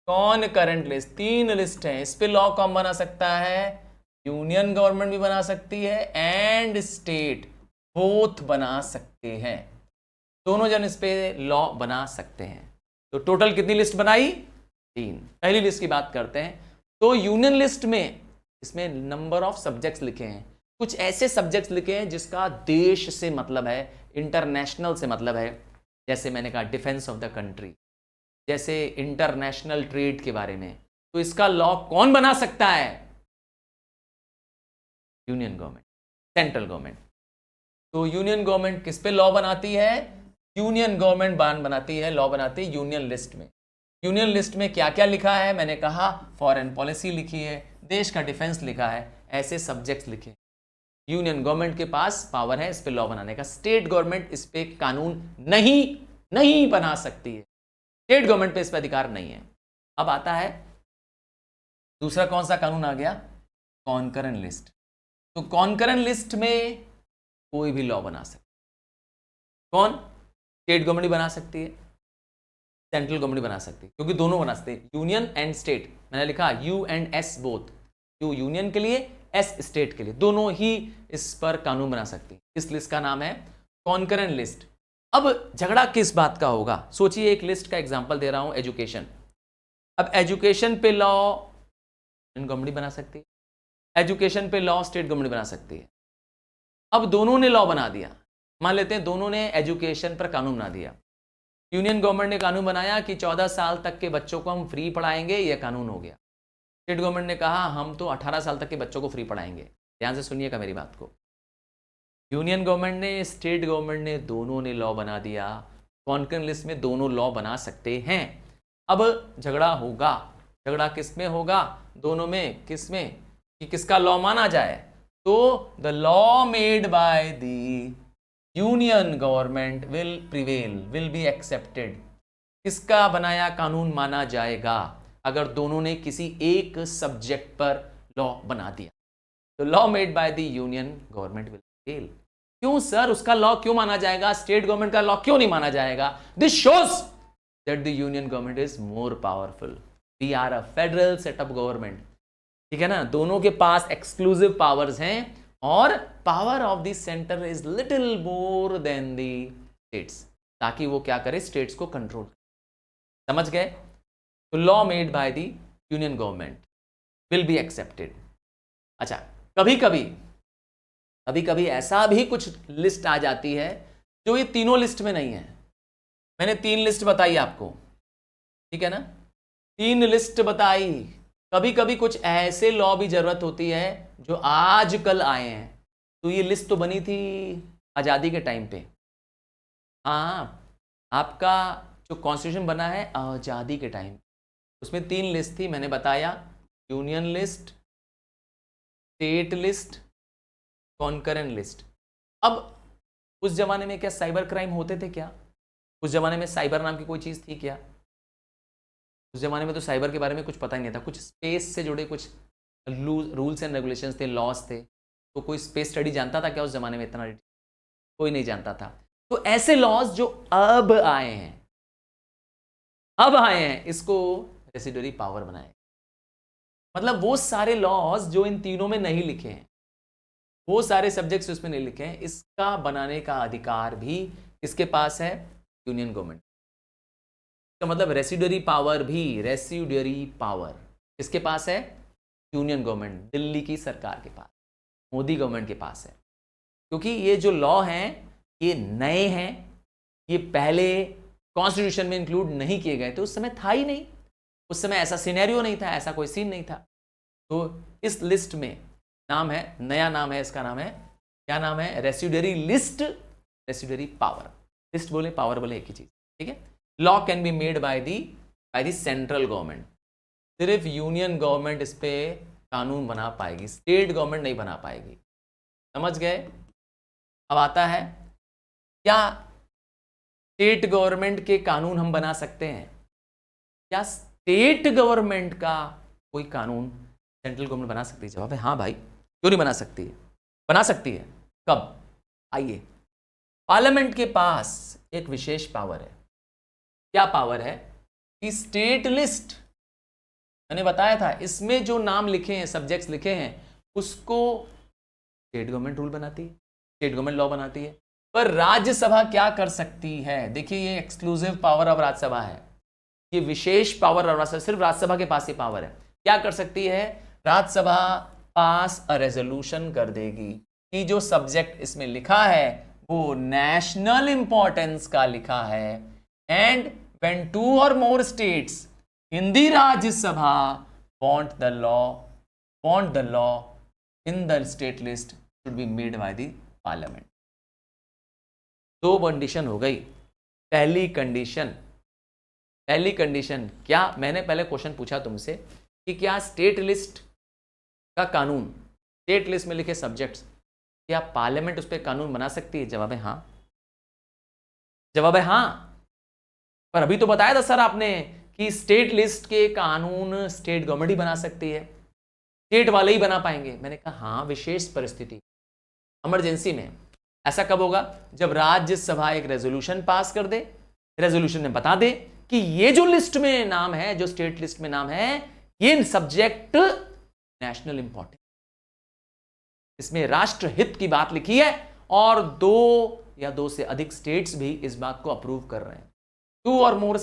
कॉनकरेंट लिस्ट। 3 लिस्ट है, इस पे लॉ कौन बना सकता है? यूनियन गवर्नमेंट भी बना सकती है एंड स्टेट, बोथ बना सकते हैं। दोनों जन इस पे लॉ बना सकते हैं। तो टोटल कितनी लिस्ट बनाई? 3। पहली लिस्ट की बात करते हैं। तो यूनियन लिस्ट में इसमें नंबर ऑफ सब्जेक्ट्स लिखे हैं। कुछ ऐसे सब्जेक्ट्स लिखे हैं जिसका देश से मतलब है, इंटरनेशनल से मतलब है। जैसे मैंने कहा डिफेंस ऑफ द कंट्री, जैसे इंटरनेशनल ट्रेड के बारे में। तो इसका लॉ कौन बना सकता है? Union government, central government. तो यूनियन गवर्नमेंट किस पे लॉ बनाती है? यूनियन गवर्नमेंट बनाती है, लॉ बनाती है यूनियन लिस्ट में। यूनियन लिस्ट में क्या क्या लिखा है? मैंने कहा फॉरेन पॉलिसी लिखी है, देश का डिफेंस लिखा है, ऐसे सब्जेक्ट्स लिखे। यूनियन गवर्नमेंट के पास पावर है इस पे लॉ बनाने का। स्टेट गवर्नमेंट इस पे कानून नहीं बना सकती है। स्टेट गवर्नमेंट पे इस पे अधिकार नहीं है। अब आता है दूसरा कौन सा कानून आ गया? Concurrent list. तो कॉन्करेंट लिस्ट में कोई भी लॉ बना सकता है। कौन? स्टेट गवर्नमेंट बना सकती है, सेंट्रल गवर्नमेंट बना सकती है, क्योंकि दोनों बना सकते हैं, यूनियन एंड स्टेट। मैंने लिखा you and S both, you union के लिए, एस स्टेट के लिए, दोनों ही इस पर कानून बना सकती है। इस लिस्ट का नाम है कॉन्करेंट लिस्ट। अब झगड़ा किस बात का होगा? सोचिए, एक लिस्ट का एग्जांपल दे रहा हूं, एजुकेशन। अब एजुकेशन पे लॉ गवर्नमेंट बना सकती है, एजुकेशन पे लॉ स्टेट गवर्नमेंट बना सकती है। अब दोनों ने लॉ बना दिया, मान लेते हैं दोनों ने एजुकेशन पर कानून बना दिया। यूनियन गवर्नमेंट ने कानून बनाया कि 14 साल तक के बच्चों को हम फ्री पढ़ाएंगे, यह कानून हो गया। स्टेट गवर्नमेंट ने कहा हम तो 18 साल तक के बच्चों को फ्री पढ़ाएंगे। ध्यान से सुनिएगा मेरी बात को। यूनियन गवर्नमेंट ने, स्टेट गवर्नमेंट ने, दोनों ने लॉ बना दिया। कॉन्करेंट लिस्ट में दोनों लॉ बना सकते हैं। अब झगड़ा होगा। झगड़ा किस में होगा? दोनों में। किस में? कि किसका लॉ माना जाए। तो the law made by the union government will prevail, will be accepted. किसका बनाया कानून माना जाएगा? अगर दोनों ने किसी एक सब्जेक्ट पर लॉ बना दिया तो law made by the union government will prevail. क्यों सर, उसका लॉ क्यों माना जाएगा, स्टेट गवर्नमेंट का लॉ क्यों नहीं माना जाएगा? This shows that the union government is more powerful. We are a federal setup government, ठीक है ना। दोनों के पास एक्सक्लूसिव पावर्स हैं और power of the centre is little more than the states, ताकि वो क्या करे, स्टेट्स को कंट्रोल। समझ गए? तो law made by the union government will be accepted. अच्छा, कभी कभी ऐसा भी कुछ लिस्ट आ जाती है जो ये तीनों लिस्ट में नहीं है। मैंने 3 लिस्ट बताई आपको, ठीक है ना, 3 लिस्ट बताई। कभी कभी कुछ ऐसे लॉ भी जरूरत होती है जो आजकल आए हैं। तो ये लिस्ट तो बनी थी आज़ादी के टाइम पे। हाँ, आपका जो कॉन्स्टिट्यूशन बना है आज़ादी के टाइम, उसमें 3 लिस्ट थी, मैंने बताया, union list, state list, concurrent list. अब उस जमाने में क्या साइबर क्राइम होते थे क्या? उस जमाने में साइबर नाम की कोई चीज़ थी क्या? उस जमाने में तो साइबर के बारे में कुछ पता ही नहीं था। कुछ स्पेस से जुड़े कुछ रूल्स एंड रेगुलेशंस थे, लॉज थे। तो कोई स्पेस स्टडी जानता था क्या उस जमाने में? इतना कोई नहीं जानता था। तो ऐसे लॉज जो अब आए हैं, इसको रेसिडुअरी पावर बनाए। मतलब वो सारे लॉज जो इन तीनों में नहीं लिखे हैं, वो सारे सब्जेक्ट्स उसमें नहीं लिखे हैं, इसका बनाने का अधिकार भी किसके पास है? Union government. तो मतलब रेसिड्यूरी पावर भी, रेसिड्यूरी पावर किसके पास है? यूनियन गवर्नमेंट, दिल्ली की सरकार के पास, मोदी गवर्नमेंट के पास है। क्योंकि ये जो लॉ हैं ये नए हैं, ये पहले कॉन्स्टिट्यूशन में इंक्लूड नहीं किए गए थे, उस समय था ही नहीं, उस समय ऐसा सिनेरियो नहीं था, ऐसा कोई सीन नहीं था। तो इस लिस्ट में नाम है, नया नाम है, इसका नाम है, क्या नाम है? Residuary list, residuary power. List बोले, पावर बोले, एक ही चीज, ठीक है। Law can be made by the central government. सिर्फ यूनियन गवर्नमेंट इस पे कानून बना पाएगी, स्टेट गवर्नमेंट नहीं बना पाएगी। समझ गए? अब आता है, क्या स्टेट गवर्नमेंट के कानून हम बना सकते हैं? क्या स्टेट गवर्नमेंट का कोई कानून सेंट्रल गवर्नमेंट बना सकती है? जवाब है हाँ भाई, क्यों नहीं बना सकती है? बना सकती है। कब? आइए, पार्लियामेंट के पास एक विशेष पावर है। क्या पावर है? कि स्टेट लिस्ट, मैंने बताया था, इसमें जो नाम लिखे हैं, सब्जेक्ट्स लिखे हैं, उसको स्टेट गवर्नमेंट रूल बनाती है, स्टेट गवर्नमेंट लॉ बनाती है। पर राज्यसभा क्या कर सकती है? देखिए, ये एक्सक्लूसिव पावर ऑफ राज्यसभा है, ये विशेष पावर ऑफ राज्यसभा, सिर्फ राज्यसभा के पास ये पावर है। क्या कर सकती है? राज्यसभा पास अ रेजोल्यूशन कर देगी कि जो सब्जेक्ट इसमें लिखा है वो नेशनल इंपॉर्टेंस का लिखा है, and when 2 or more states in the Rajya Sabha want the law in the state list should be made by the parliament। दो कंडीशन हो गई। पहली कंडीशन क्या? मैंने पहले क्वेश्चन पूछा तुमसे कि क्या स्टेट लिस्ट का कानून, स्टेट लिस्ट में लिखे सब्जेक्ट्स, क्या पार्लियामेंट उस पर कानून बना सकती है? जवाब है हाँ, जवाब है हाँ। पर अभी तो बताया था सर आपने कि स्टेट लिस्ट के कानून स्टेट गवर्नमेंट ही बना सकती है, स्टेट वाले ही बना पाएंगे। मैंने कहा हाँ, विशेष परिस्थिति, इमरजेंसी में। ऐसा कब होगा? जब राज्यसभा एक रेजोल्यूशन पास कर दे, रेजोल्यूशन में बता दे कि ये जो लिस्ट में नाम है, जो स्टेट लिस्ट में नाम है, ये सब्जेक्ट नेशनल इंपॉर्टेंस, इसमें राष्ट्र हित की बात लिखी है, और 2 या 2 से अधिक स्टेट्स भी इस बात को अप्रूव कर रहे हैं। 2 or more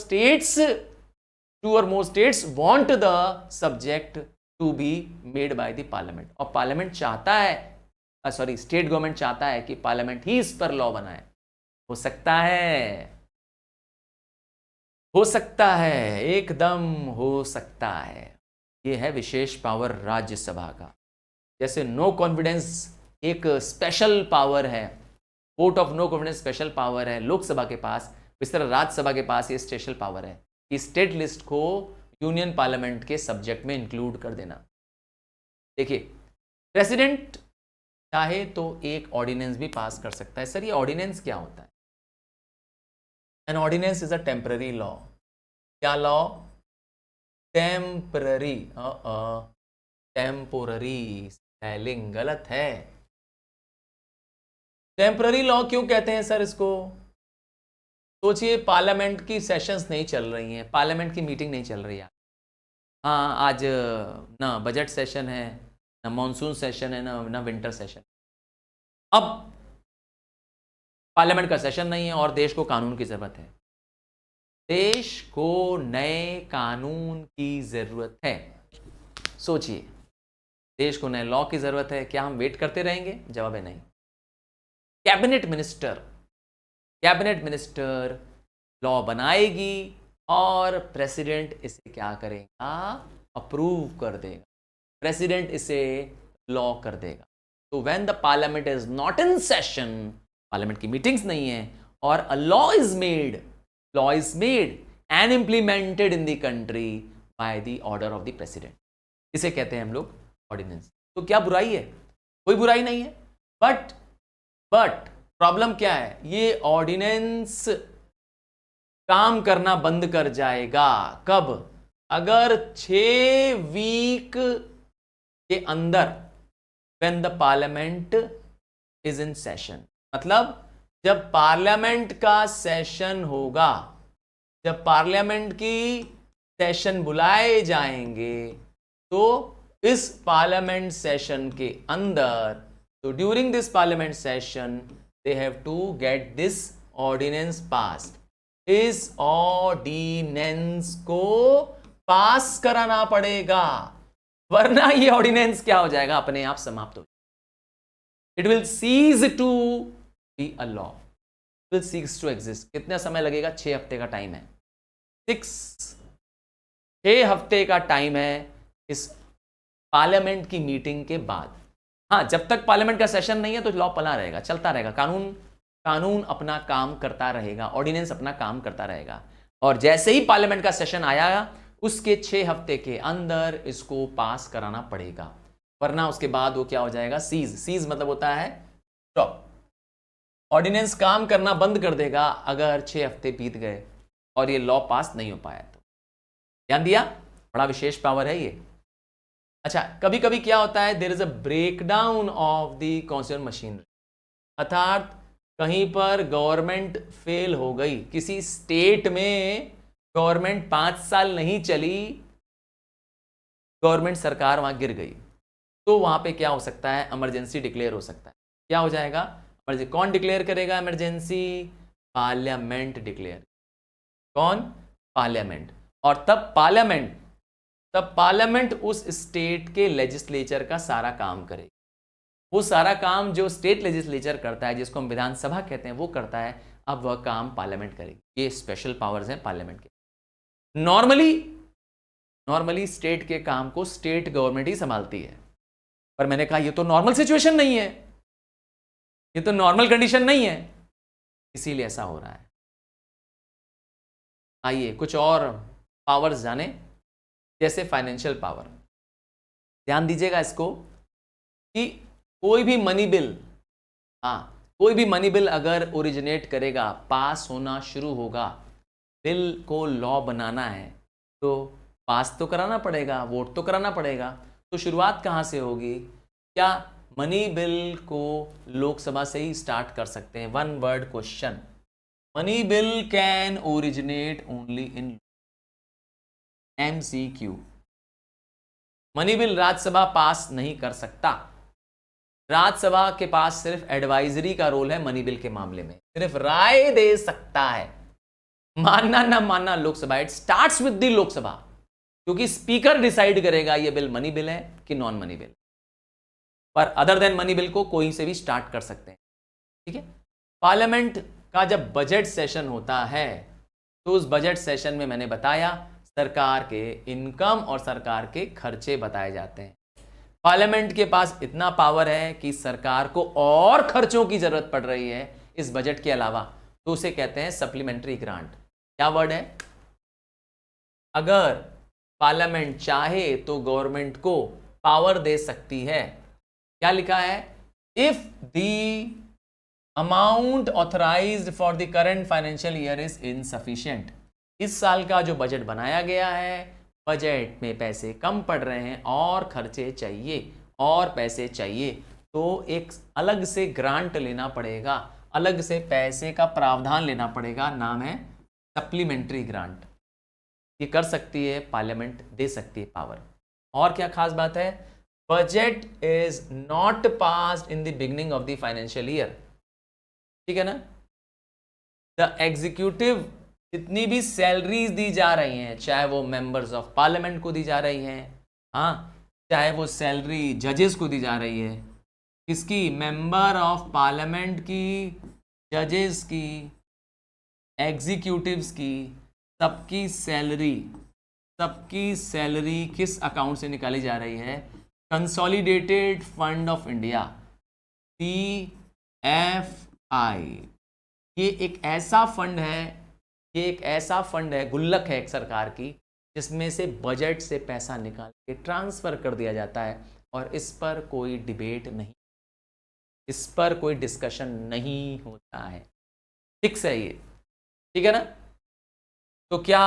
states want the subject to be made by the parliament, और पार्लियामेंट चाहता है, स्टेट गवर्नमेंट चाहता है कि पार्लियामेंट ही इस पर लॉ बनाए। हो सकता है, एकदम हो सकता है। यह है विशेष पावर राज्यसभा का। जैसे नो कॉन्फिडेंस एक स्पेशल पावर है, vote of no confidence special power है लोकसभा के पास, इस तरह राज्यसभा के पास ये स्पेशल पावर है कि स्टेट लिस्ट को यूनियन पार्लियामेंट के सब्जेक्ट में इंक्लूड कर देना। देखिए, प्रेसिडेंट चाहे तो एक ऑर्डिनेंस भी पास कर सकता है। सर ये ऑर्डिनेंस क्या होता है? An ordinance is a temporary law. क्या लॉ? टेम्पररी। टेम्पोररी स्पेलिंग गलत है। टेम्पररी लॉ क्यों कहते हैं सर इसको? सोचिए, पार्लियामेंट की सेशंस नहीं चल रही हैं, पार्लियामेंट की मीटिंग नहीं चल रही है। हाँ, आज ना बजट सेशन है, ना मॉनसून सेशन है, ना विंटर सेशन। अब पार्लियामेंट का सेशन नहीं है और देश को कानून की जरूरत है, देश को नए कानून की जरूरत है। सोचिए, देश को नए लॉ की जरूरत है, क्या हम वेट करते रहेंगे? जवाब है नहीं। कैबिनेट मिनिस्टर लॉ बनाएगी और प्रेसिडेंट इसे क्या करेगा? अप्रूव कर देगा, प्रेसिडेंट इसे लॉ कर देगा। तो when the parliament is not in session, parliament की मीटिंग्स नहीं है, और a law is made and implemented in the country by the order of the president, इसे कहते हैं हम लोग ऑर्डिनेंस। तो क्या बुराई है? कोई बुराई नहीं है। बट प्रॉब्लम क्या है? ये ऑर्डिनेंस काम करना बंद कर जाएगा। कब? अगर 6 वीक के अंदर, when the parliament is in session, मतलब जब पार्लियामेंट का सेशन होगा, जब पार्लियामेंट की सेशन बुलाए जाएंगे, तो इस पार्लियामेंट सेशन के अंदर, तो during this parliament session they have to get this ordinance passed. इस ऑर्डिनेंस को पास कराना पड़ेगा, वरना ये ऑर्डिनेंस क्या हो जाएगा, अपने आप समाप्त हो जाएगा। It will cease to be a law, will cease to exist. कितना समय लगेगा? 6 हफ्ते का टाइम है। 6 हफ्ते का टाइम है इस पार्लियामेंट की मीटिंग के बाद। हाँ, जब तक पार्लियामेंट का सेशन नहीं है तो लॉ पला रहेगा, चलता रहेगा, कानून अपना काम करता रहेगा, ऑर्डिनेंस अपना काम करता रहेगा। और जैसे ही पार्लियामेंट का सेशन आया, उसके 6 हफ्ते के अंदर इसको पास कराना पड़ेगा, वरना उसके बाद वो क्या हो जाएगा? सीज मतलब होता है स्टॉप। ऑर्डिनेंस काम करना बंद कर देगा अगर 6 हफ्ते बीत गए और ये लॉ पास नहीं हो पाया तो। ध्यान दिया? बड़ा विशेष पावर है ये। अच्छा, कभी कभी क्या होता है, there is a breakdown of the constitution machinery, अर्थात कहीं पर गवर्नमेंट फेल हो गई, किसी स्टेट में गवर्नमेंट 5 साल नहीं चली, गवर्नमेंट सरकार वहां गिर गई, तो वहां पे क्या हो सकता है? इमरजेंसी डिक्लेयर हो सकता है। क्या हो जाएगा? कौन डिक्लेयर करेगा इमरजेंसी? Parliament declare. कौन? पार्लियामेंट। और तब पार्लियामेंट उस स्टेट के लेजिस्लेचर का सारा काम करेगी। वो सारा काम जो स्टेट लेजिस्लेचर करता है, जिसको हम विधानसभा कहते हैं, वो करता है, अब वह काम पार्लियामेंट करेगी। ये स्पेशल पावर्स हैं पार्लियामेंट के। नॉर्मली स्टेट के काम को स्टेट गवर्नमेंट ही संभालती है, पर मैंने कहा ये तो नॉर्मल सिचुएशन नहीं है, ये तो नॉर्मल कंडीशन नहीं है, इसीलिए ऐसा हो रहा है। आइए कुछ और पावर्स जाने, जैसे फाइनेंशियल पावर। ध्यान दीजिएगा इसको कि कोई भी मनी बिल अगर ओरिजिनेट करेगा, पास होना शुरू होगा, बिल को लॉ बनाना है तो पास तो कराना पड़ेगा, वोट तो कराना पड़ेगा। तो शुरुआत कहाँ से होगी? क्या मनी बिल को लोकसभा से ही स्टार्ट कर सकते हैं? One word question. Money bill can originate only in MCQ। Money bill Rajya Sabha pass नहीं कर सकता। राज्यसभा के पास सिर्फ एडवाइजरी का रोल है मनी बिल के मामले में, सिर्फ राय दे सकता है, मानना ना मानना Lok Sabha. It starts with the Lok Sabha, क्योंकि स्पीकर डिसाइड करेगा ये बिल मनी बिल है कि नॉन मनी बिल। पर अदर देन मनी बिल को कोई से भी स्टार्ट कर सकते हैं। ठीक है। पार्लियामेंट का जब बजट सेशन होता है तो उस बजट सेशन में मैंने बताया सरकार के इनकम और सरकार के खर्चे बताए जाते हैं। पार्लियामेंट के पास इतना पावर है कि सरकार को और खर्चों की जरूरत पड़ रही है इस बजट के अलावा, तो उसे कहते हैं सप्लीमेंट्री ग्रांट। क्या वर्ड है? अगर पार्लियामेंट चाहे तो गवर्नमेंट को पावर दे सकती है। क्या लिखा है? If the amount authorised for the current financial year is insufficient. इस साल का जो बजट बनाया गया है, बजट में पैसे कम पड़ रहे हैं और खर्चे चाहिए और पैसे चाहिए, तो एक अलग से ग्रांट लेना पड़ेगा, अलग से पैसे का प्रावधान लेना पड़ेगा, नाम है सप्लीमेंट्री ग्रांट। ये कर सकती है पार्लियामेंट, दे सकती है पावर। और क्या खास बात है? Budget is not passed in the beginning of the financial year. ठीक है ना? द एग्जीक्यूटिव जितनी भी सैलरीज दी जा रही हैं, चाहे वो मेंबर्स ऑफ पार्लियामेंट को दी जा रही हैं, हाँ, चाहे वो सैलरी जजेस को दी जा रही है, किसकी? मेंबर ऑफ पार्लियामेंट की, जजेस की, एग्जीक्यूटिव्स की, सबकी सैलरी किस अकाउंट से निकाली जा रही है? Consolidated fund of India, CFI। ये एक ऐसा फंड है, गुल्लक है एक सरकार की, जिसमें से बजट से पैसा निकाल के ट्रांसफर कर दिया जाता है और इस पर कोई डिबेट नहीं, इस पर कोई डिस्कशन नहीं होता है। फिक्स है ये। ठीक है ना? तो क्या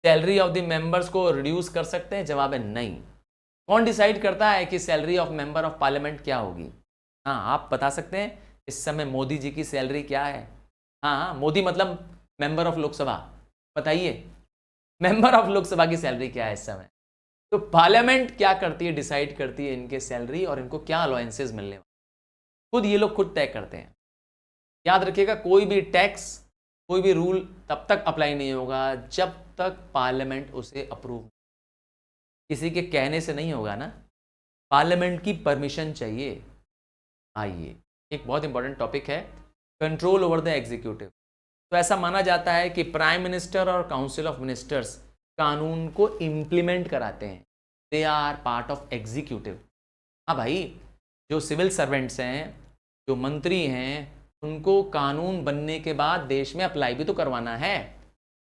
सैलरी ऑफ द मेंबर्स को रिड्यूस कर सकते हैं? जवाब है नहीं। कौन डिसाइड करता है कि salary of member of parliament क्या होगी? हाँ, आप बता सकते हैं इस समय मोदी जी की सैलरी क्या है? हाँ, मोदी मतलब मेंबर ऑफ लोकसभा। बताइए मेंबर ऑफ लोकसभा की सैलरी क्या है इस समय? तो पार्लियामेंट क्या करती है, डिसाइड करती है इनके सैलरी और इनको क्या अलाउंसेस मिलने वाले, खुद ये लोग खुद तय करते हैं। याद रखिएगा, कोई भी टैक्स, कोई भी रूल तब तक अप्लाई नहीं होगा जब तक पार्लियामेंट उसे अप्रूव, किसी के कहने से नहीं होगा ना, पार्लियामेंट की परमिशन चाहिए। आइए, एक बहुत इंपॉर्टेंट टॉपिक है, कंट्रोल ओवर द एग्जीक्यूटिव। तो ऐसा माना जाता है कि प्राइम मिनिस्टर और काउंसिल ऑफ मिनिस्टर्स कानून को इम्प्लीमेंट कराते हैं, they are part of executive. हाँ भाई, जो सिविल सर्वेंट्स हैं, जो मंत्री हैं, उनको कानून बनने के बाद देश में अप्लाई भी तो करवाना है,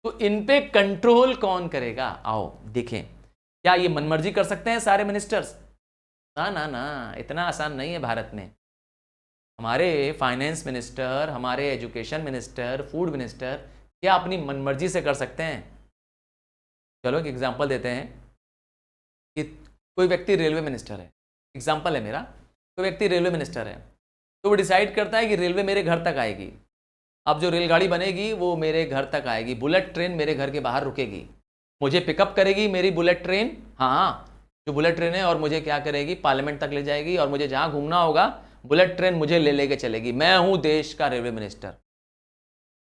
तो इन पे कंट्रोल कौन करेगा? आओ देखें, क्या ये मनमर्जी कर सकते हैं सारे मिनिस्टर्स? ना ना ना, इतना आसान नहीं है भारत में। हमारे फाइनेंस मिनिस्टर, हमारे एजुकेशन मिनिस्टर, फूड मिनिस्टर क्या अपनी मनमर्जी से कर सकते हैं? चलो एक एग्जांपल देते हैं कि कोई व्यक्ति रेलवे मिनिस्टर है, एग्जांपल है मेरा, कोई व्यक्ति रेलवे मिनिस्टर है, तो वो डिसाइड करता है कि रेलवे मेरे घर तक आएगी। अब जो रेलगाड़ी बनेगी वो मेरे घर तक आएगी, बुलेट ट्रेन मेरे घर के बाहर रुकेगी, मुझे पिकअप करेगी मेरी बुलेट ट्रेन, हाँ जो बुलेट ट्रेन है, और मुझे क्या करेगी, पार्लियामेंट तक ले जाएगी, और मुझे जहाँ घूमना होगा बुलेट ट्रेन मुझे ले लेके चलेगी। मैं हूं देश का रेलवे मिनिस्टर।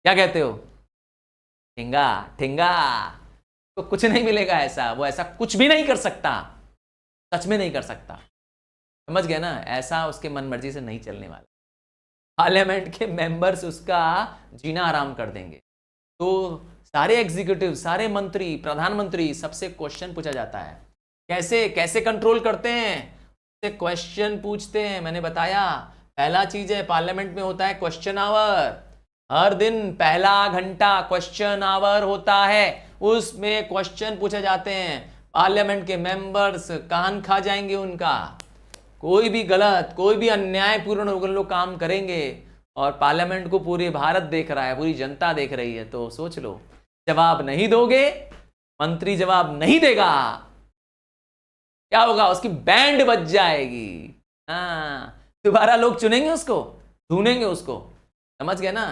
क्या कहते हो? ठेंगा ठेंगा। तो कुछ नहीं मिलेगा ऐसा, वो ऐसा कुछ भी नहीं कर सकता, सच में नहीं कर सकता। समझ गए ना? ऐसा उसके मन मर्जी से नहीं चलने वाला। पार्लियामेंट के मेंबर्स उसका जीना आराम कर देंगे। तो सारे एग्जीक्यूटिव, सारे मंत्री, प्रधानमंत्री, सबसे क्वेश्चन पूछा जाता है। कैसे कैसे कंट्रोल करते हैं? क्वेश्चन पूछते हैं। मैंने बताया, पहला चीज है, पार्लियामेंट में होता है क्वेश्चन आवर। हर दिन पहला घंटा क्वेश्चन आवर होता है, उसमें क्वेश्चन पूछे जाते हैं। पार्लियामेंट के मेंबर्स कान खा जाएंगे उनका, कोई भी गलत, कोई भी अन्यायपूर्ण लोग काम करेंगे, और पार्लियामेंट को पूरे भारत देख रहा है, पूरी जनता देख रही है। तो सोच लो, जवाब नहीं दोगे, मंत्री जवाब नहीं देगा, क्या होगा? उसकी बैंड बज जाएगी। हाँ, दोबारा लोग चुनेंगे उसको, ढूंढेंगे उसको। समझ गए ना?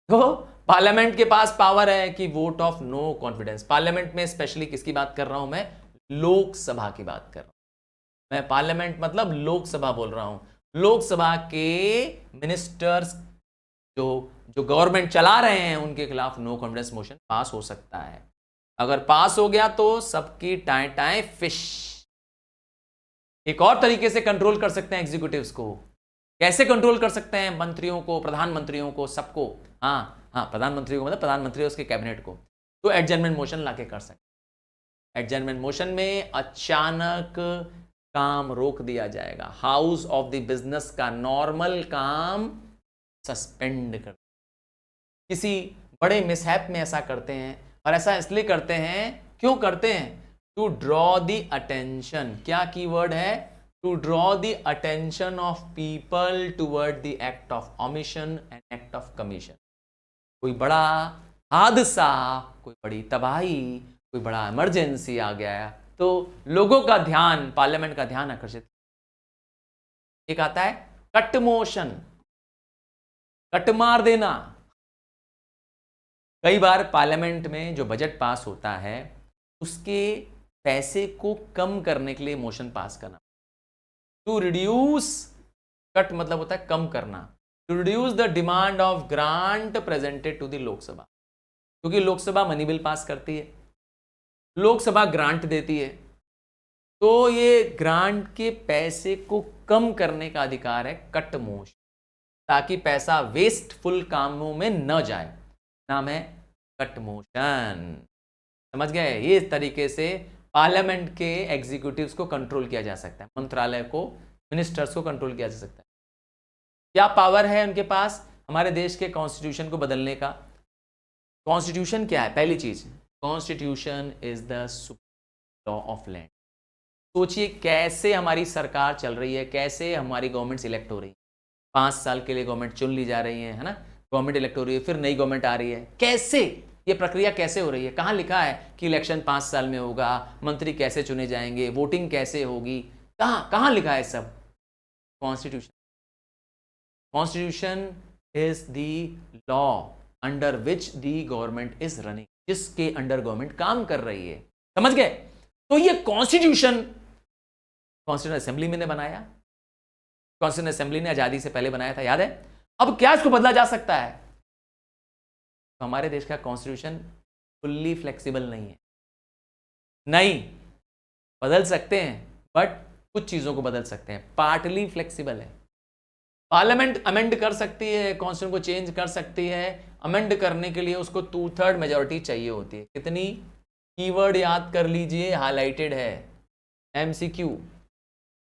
तो पार्लियामेंट के पास पावर है कि vote of no confidence. Parliament में स्पेशली किसकी बात कर रहा हूं मैं? लोकसभा की बात कर रहा हूं मैं। पार्लियामेंट मतलब लोकसभा बोल रहा हूं। लोकसभा के मिनिस्टर्स जो गवर्नमेंट चला रहे हैं, उनके खिलाफ नो कॉन्फिडेंस मोशन पास हो सकता है। अगर पास हो गया तो सबकी टाए टाए फिश। एक और तरीके से कंट्रोल कर सकते हैं एग्जीक्यूटिव्स को। कैसे कंट्रोल कर सकते हैं? मंत्रियों को, प्रधानमंत्रियों को, सबको। हाँ, प्रधानमंत्री को मतलब प्रधानमंत्री उसके कैबिनेट को। तो एडजर्नमेंट मोशन लाके कर सकते। एडजर्नमेंट मोशन में अचानक काम रोक दिया जाएगा, हाउस ऑफ द बिजनेस का नॉर्मल काम सस्पेंड कर। किसी बड़े मिसहैप में ऐसा करते हैं, और ऐसा इसलिए करते हैं, क्यों करते हैं? To draw the attention. क्या कीवर्ड है? To draw the attention of people toward the act of omission and act of commission. कोई बड़ा हादसा, कोई बड़ी तबाही, कोई बड़ा इमरजेंसी आ गया, तो लोगों का ध्यान, पार्लियामेंट का ध्यान आकर्षित। एक आता है कट मोशन, कट मार देना। कई बार पार्लियामेंट में जो बजट पास होता है, उसके पैसे को कम करने के लिए मोशन पास करना। टू रिड्यूस, कट मतलब होता है कम करना, to reduce the demand of grant presented to the Lok Sabha. क्योंकि लोकसभा मनी बिल पास करती है, लोकसभा ग्रांट देती है, तो ये ग्रांट के पैसे को कम करने का अधिकार है कट मोशन, ताकि पैसा वेस्टफुल कामों में न जाए। नाम है कट मोशन। समझ गए? ये इस तरीके से पार्लियामेंट के एग्जीक्यूटिव्स को कंट्रोल किया जा सकता है, मंत्रालय को, मिनिस्टर्स को कंट्रोल किया जा सकता है। क्या पावर है उनके पास? हमारे देश के कॉन्स्टिट्यूशन को बदलने का। कॉन्स्टिट्यूशन क्या है? पहली चीज, constitution is the supreme law of land. सोचिए कैसे हमारी सरकार चल रही है, कैसे हमारी गवर्नमेंट इलेक्ट हो रही है। 5 साल के लिए गवर्नमेंट चुन ली जा रही है ना, गवर्नमेंट इलेक्ट हो रही है, फिर नई गवर्नमेंट आ रही है। कैसे ये प्रक्रिया कैसे हो रही है? कहाँ लिखा है कि इलेक्शन 5 साल में होगा, मंत्री कैसे चुने जाएंगे, वोटिंग कैसे होगी? कहाँ लिखा है सब? Constitution. Constitution is the law under which the government is running, जिसके अंडर गवर्नमेंट काम कर रही है। समझ गए? तो ये कॉन्स्टिट्यूशन असेंबली में ने बनाया, कॉन्स्टिट्यूशन असेंबली ने आजादी से पहले बनाया था, याद है। अब क्या इसको बदला जा सकता है? तो हमारे देश का कॉन्स्टिट्यूशन फुल्ली फ्लेक्सिबल नहीं है, नहीं बदल सकते हैं बट कुछ चीजों को बदल सकते हैं, पार्टली फ्लेक्सिबल है। पार्लियामेंट अमेंड कर सकती है, कॉन्स्टिट्यूशन को चेंज कर सकती है, अमेंड करने के लिए उसको 2/3 मेजोरिटी चाहिए होती है। कितनी? कीवर्ड याद कर लीजिए, हाईलाइटेड है, एमसीक्यू,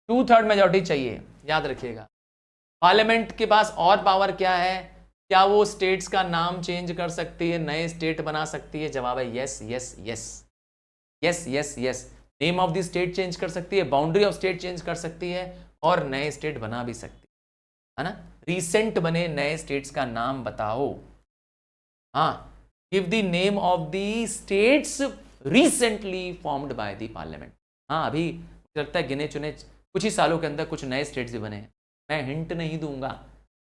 2/3 मेजोरिटी चाहिए, याद रखिएगा। पार्लियामेंट के पास और पावर क्या है? क्या वो स्टेट्स का नाम चेंज कर सकती है, नए स्टेट बना सकती है? जवाब है yes yes yes yes yes yes. Name of the state change कर सकती है, बाउंड्री ऑफ स्टेट चेंज कर सकती है, और नए स्टेट बना भी सकती है ना। रिसेंट बने नए स्टेट्स का नाम बताओ। हाँ, give the name of the states recently formed by the parliament. हाँ, अभी मुझे लगता है गिने चुने कुछ ही सालों के अंदर कुछ नए स्टेट्स भी बने हैं। मैं हिंट नहीं दूंगा,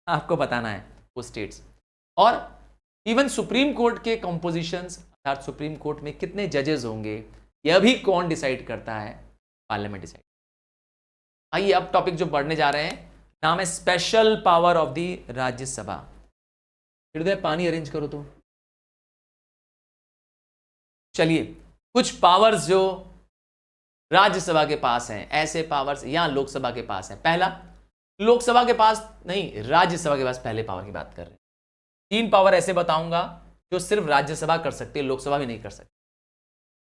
आपको बताना है वो स्टेट्स। और इवन सुप्रीम कोर्ट के कंपोजिशंस, अर्थात सुप्रीम कोर्ट में कितने जजेस होंगे, यह भी कौन डिसाइड करता है? Parliament decide. आइए अब टॉपिक जो पढ़ने जा रहे हैं, नाम है special power of the Rajya Sabha. हृदय पानी अरेंज करो तो। चलिए, कुछ पावर्स जो राज्यसभा के पास हैं, ऐसे पावर्स यहां लोकसभा के पास हैं। पहला, लोकसभा के पास नहीं, राज्यसभा के पास पहले पावर की बात कर रहे हैं। 3 पावर ऐसे बताऊंगा जो सिर्फ राज्यसभा कर सकती है, लोकसभा भी नहीं कर सकती।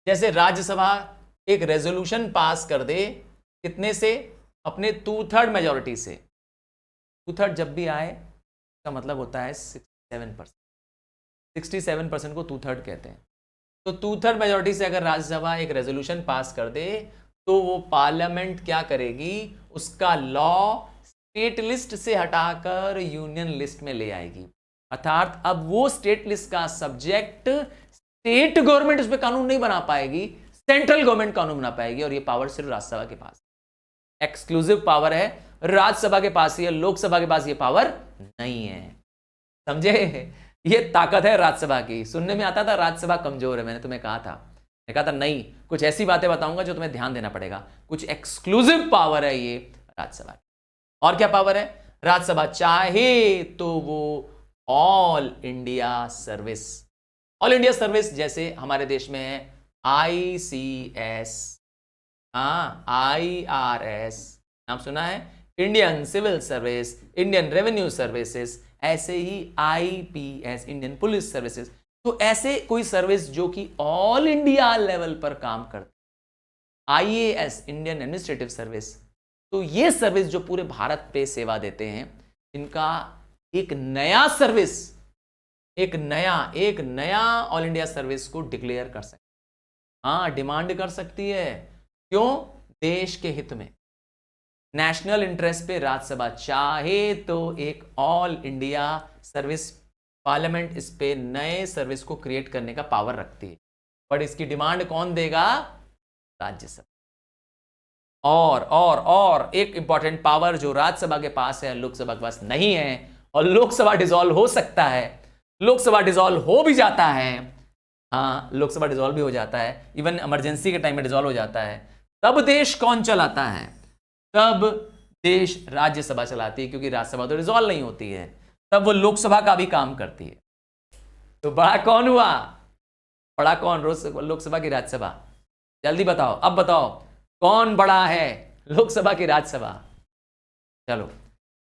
जैसे राज्यसभा एक रेजोल्यूशन पास कर दे, कितने से? अपने 2/3 मेजोरिटी से। 2/3 जब भी आए इसका मतलब होता है 67%। 67% को 2/3 कहते हैं। तो 2/3 मेजोरिटी से अगर राज्यसभा एक रेजोल्यूशन पास कर दे तो वो पार्लियामेंट क्या करेगी? उसका लॉ स्टेट लिस्ट से हटाकर यूनियन लिस्ट में ले आएगी। अर्थात अब वो स्टेट लिस्ट का सब्जेक्ट स्टेट गवर्नमेंट उस पर कानून नहीं बना पाएगी, सेंट्रल गवर्नमेंट कानून बना पाएगी। और ये पावर सिर्फ राज्यसभा के पास, एक्सक्लूसिव पावर है, राज्यसभा के पास ही है, लोकसभा के पास ये पावर नहीं है। समझे? ये ताकत है राज्यसभा की। सुनने में आता था राज्यसभा कमजोर है, मैंने तुम्हें कहा था, मैं कहा था नहीं, कुछ ऐसी बातें बताऊंगा जो तुम्हें ध्यान देना पड़ेगा। कुछ एक्सक्लूसिव पावर है ये राज्यसभा की। और क्या पावर है? राज्यसभा चाहे तो वो all India service, all India service जैसे हमारे देश में है ICS, IRS, नाम सुना है, Indian civil service, Indian revenue services, ऐसे ही IPS, इंडियन पुलिस सर्विसेज। तो ऐसे कोई सर्विस जो कि ऑल इंडिया लेवल पर काम करती, IAS, इंडियन एडमिनिस्ट्रेटिव सर्विस। तो ये सर्विस जो पूरे भारत पे सेवा देते हैं, इनका एक नया सर्विस, एक नया ऑल इंडिया सर्विस को डिक्लेयर कर सकती है। हाँ, डिमांड कर सकती है। क्यों? देश के हित में, नेशनल इंटरेस्ट पे राज्यसभा चाहे तो एक ऑल इंडिया सर्विस, पार्लियामेंट इस पे नए सर्विस को क्रिएट करने का पावर रखती है, बट इसकी डिमांड कौन देगा? राज्यसभा। और एक इंपॉर्टेंट पावर जो राज्यसभा के पास है, लोकसभा के पास नहीं है, और लोकसभा डिसॉल्व हो सकता है, लोकसभा डिसॉल्व हो भी जाता है। हाँ, लोकसभा डिसॉल्व भी हो जाता है, इवन इमरजेंसी के टाइम में डिसॉल्व हो जाता है। तब देश कौन चलाता है? तब देश राज्यसभा चलाती है, क्योंकि राज्यसभा तो डिसॉल्व नहीं होती है, तब वो लोकसभा का भी काम करती है। तो बड़ा कौन हुआ? बड़ा कौन? लोकसभा की राज्यसभा? जल्दी बताओ, अब बताओ कौन बड़ा है, लोकसभा की राज्यसभा? चलो,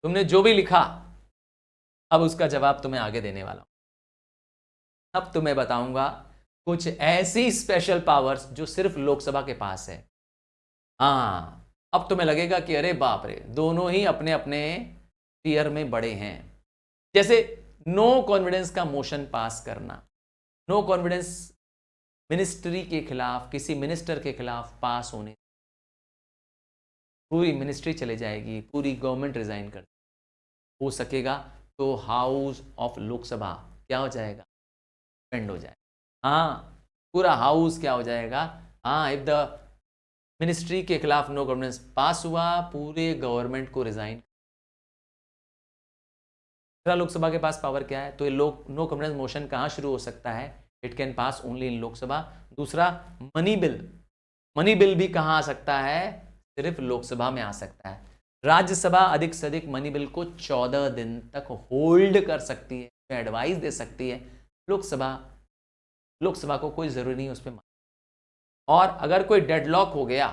तुमने जो भी लिखा अब उसका जवाब तुम्हें आगे देने वाला हूं। अब तुम्हें बताऊंगा कुछ ऐसी स्पेशल पावर्स जो सिर्फ लोकसभा के पास है। हाँ, अब तुम्हें लगेगा कि अरे बाप रे, दोनों ही अपने अपने टीयर में बड़े हैं। जैसे नो कॉन्फिडेंस का मोशन पास करना, नो कॉन्फिडेंस मिनिस्ट्री के खिलाफ, किसी मिनिस्टर के खिलाफ पास होने, पूरी मिनिस्ट्री चले जाएगी, पूरी गवर्नमेंट रिजाइन कर हो सकेगा तो हाउस ऑफ लोकसभा क्या हो जाएगा? पेंड हो जाएगा। हाँ, पूरा हाउस क्या हो जाएगा? हाँ, इफ द मिनिस्ट्री के खिलाफ नो कॉन्फिडेंस पास हुआ, पूरे गवर्नमेंट को रिजाइन। दूसरा, लोकसभा के पास पावर क्या है? तो ये नो कॉन्फिडेंस मोशन कहाँ शुरू हो सकता है? It can pass only in Lok Sabha. दूसरा, मनी बिल, मनी बिल भी कहां आ सकता है? सिर्फ लोकसभा में आ सकता है। राज्यसभा अधिक से अधिक मनी बिल को 14 दिन तक होल्ड कर सकती है, एडवाइस दे सकती है। लोकसभा को कोई जरूरी नहीं उस पर। और अगर कोई डेडलॉक हो गया,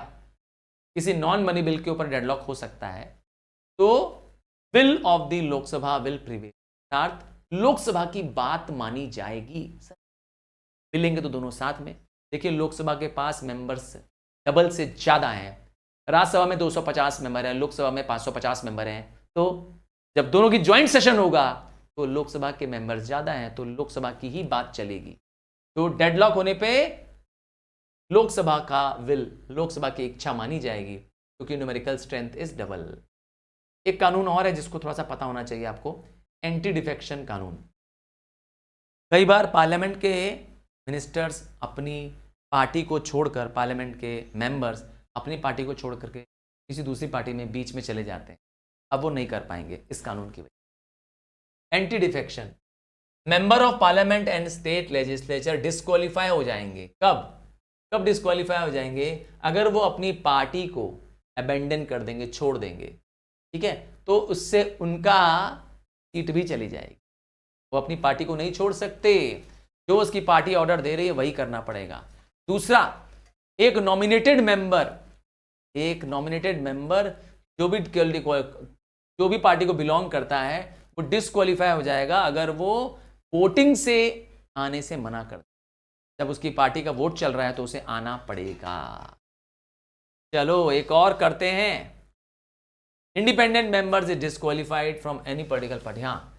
किसी नॉन मनी बिल के ऊपर डेडलॉक हो सकता है, तो will of the Lok Sabha will prevail, अर्थात लोकसभा की बात मानी जाएगी। मिलेंगे तो दोनों साथ में। देखिए, लोकसभा के पास मेंबर्स डबल से ज्यादा हैं। राज्यसभा में 250 मेंबर हैं, लोकसभा में 550 मेंबर हैं। तो जब दोनों की ज्वाइंट सेशन होगा तो लोकसभा के मेंबर्स ज्यादा हैं, तो लोकसभा की ही बात चलेगी। तो डेडलॉक होने पे लोकसभा का विल, लोकसभा की इच्छा मानी जाएगी, क्योंकि न्यूमेरिकल स्ट्रेंथ इज डबल। एक कानून और है जिसको थोड़ा सा पता होना चाहिए आपको, एंटी डिफेक्शन कानून। कई बार पार्लियामेंट के मिनिस्टर्स अपनी पार्टी को छोड़कर, पार्लियामेंट के मेंबर्स अपनी पार्टी को छोड़ करके किसी दूसरी पार्टी में बीच में चले जाते हैं। अब वो नहीं कर पाएंगे इस कानून की वजह। Anti defection, member of parliament and state legislature disqualify हो जाएंगे। कब डिस्क्वालीफाई हो जाएंगे? अगर वो अपनी पार्टी को अबेंडन कर देंगे, छोड़ देंगे, ठीक है, तो उससे उनका सीट भी चली जाएगी। वो अपनी पार्टी को नहीं छोड़ सकते, जो उसकी पार्टी ऑर्डर दे रही है वही करना पड़ेगा। दूसरा, एक नॉमिनेटेड मेंबर जो भी पार्टी को बिलोंग करता है वो डिस्क्वालीफाई हो जाएगा अगर वो वोटिंग से आने से मना कर। जब उसकी पार्टी का वोट चल रहा है तो उसे आना पड़ेगा। चलो एक और करते हैं। Independent members is disqualified from any political party. हाँ,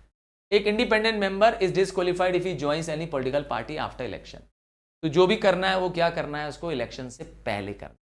एक independent member is disqualified if he joins any political party after election. तो जो भी करना है वो क्या करना है, उसको इलेक्शन से पहले करना।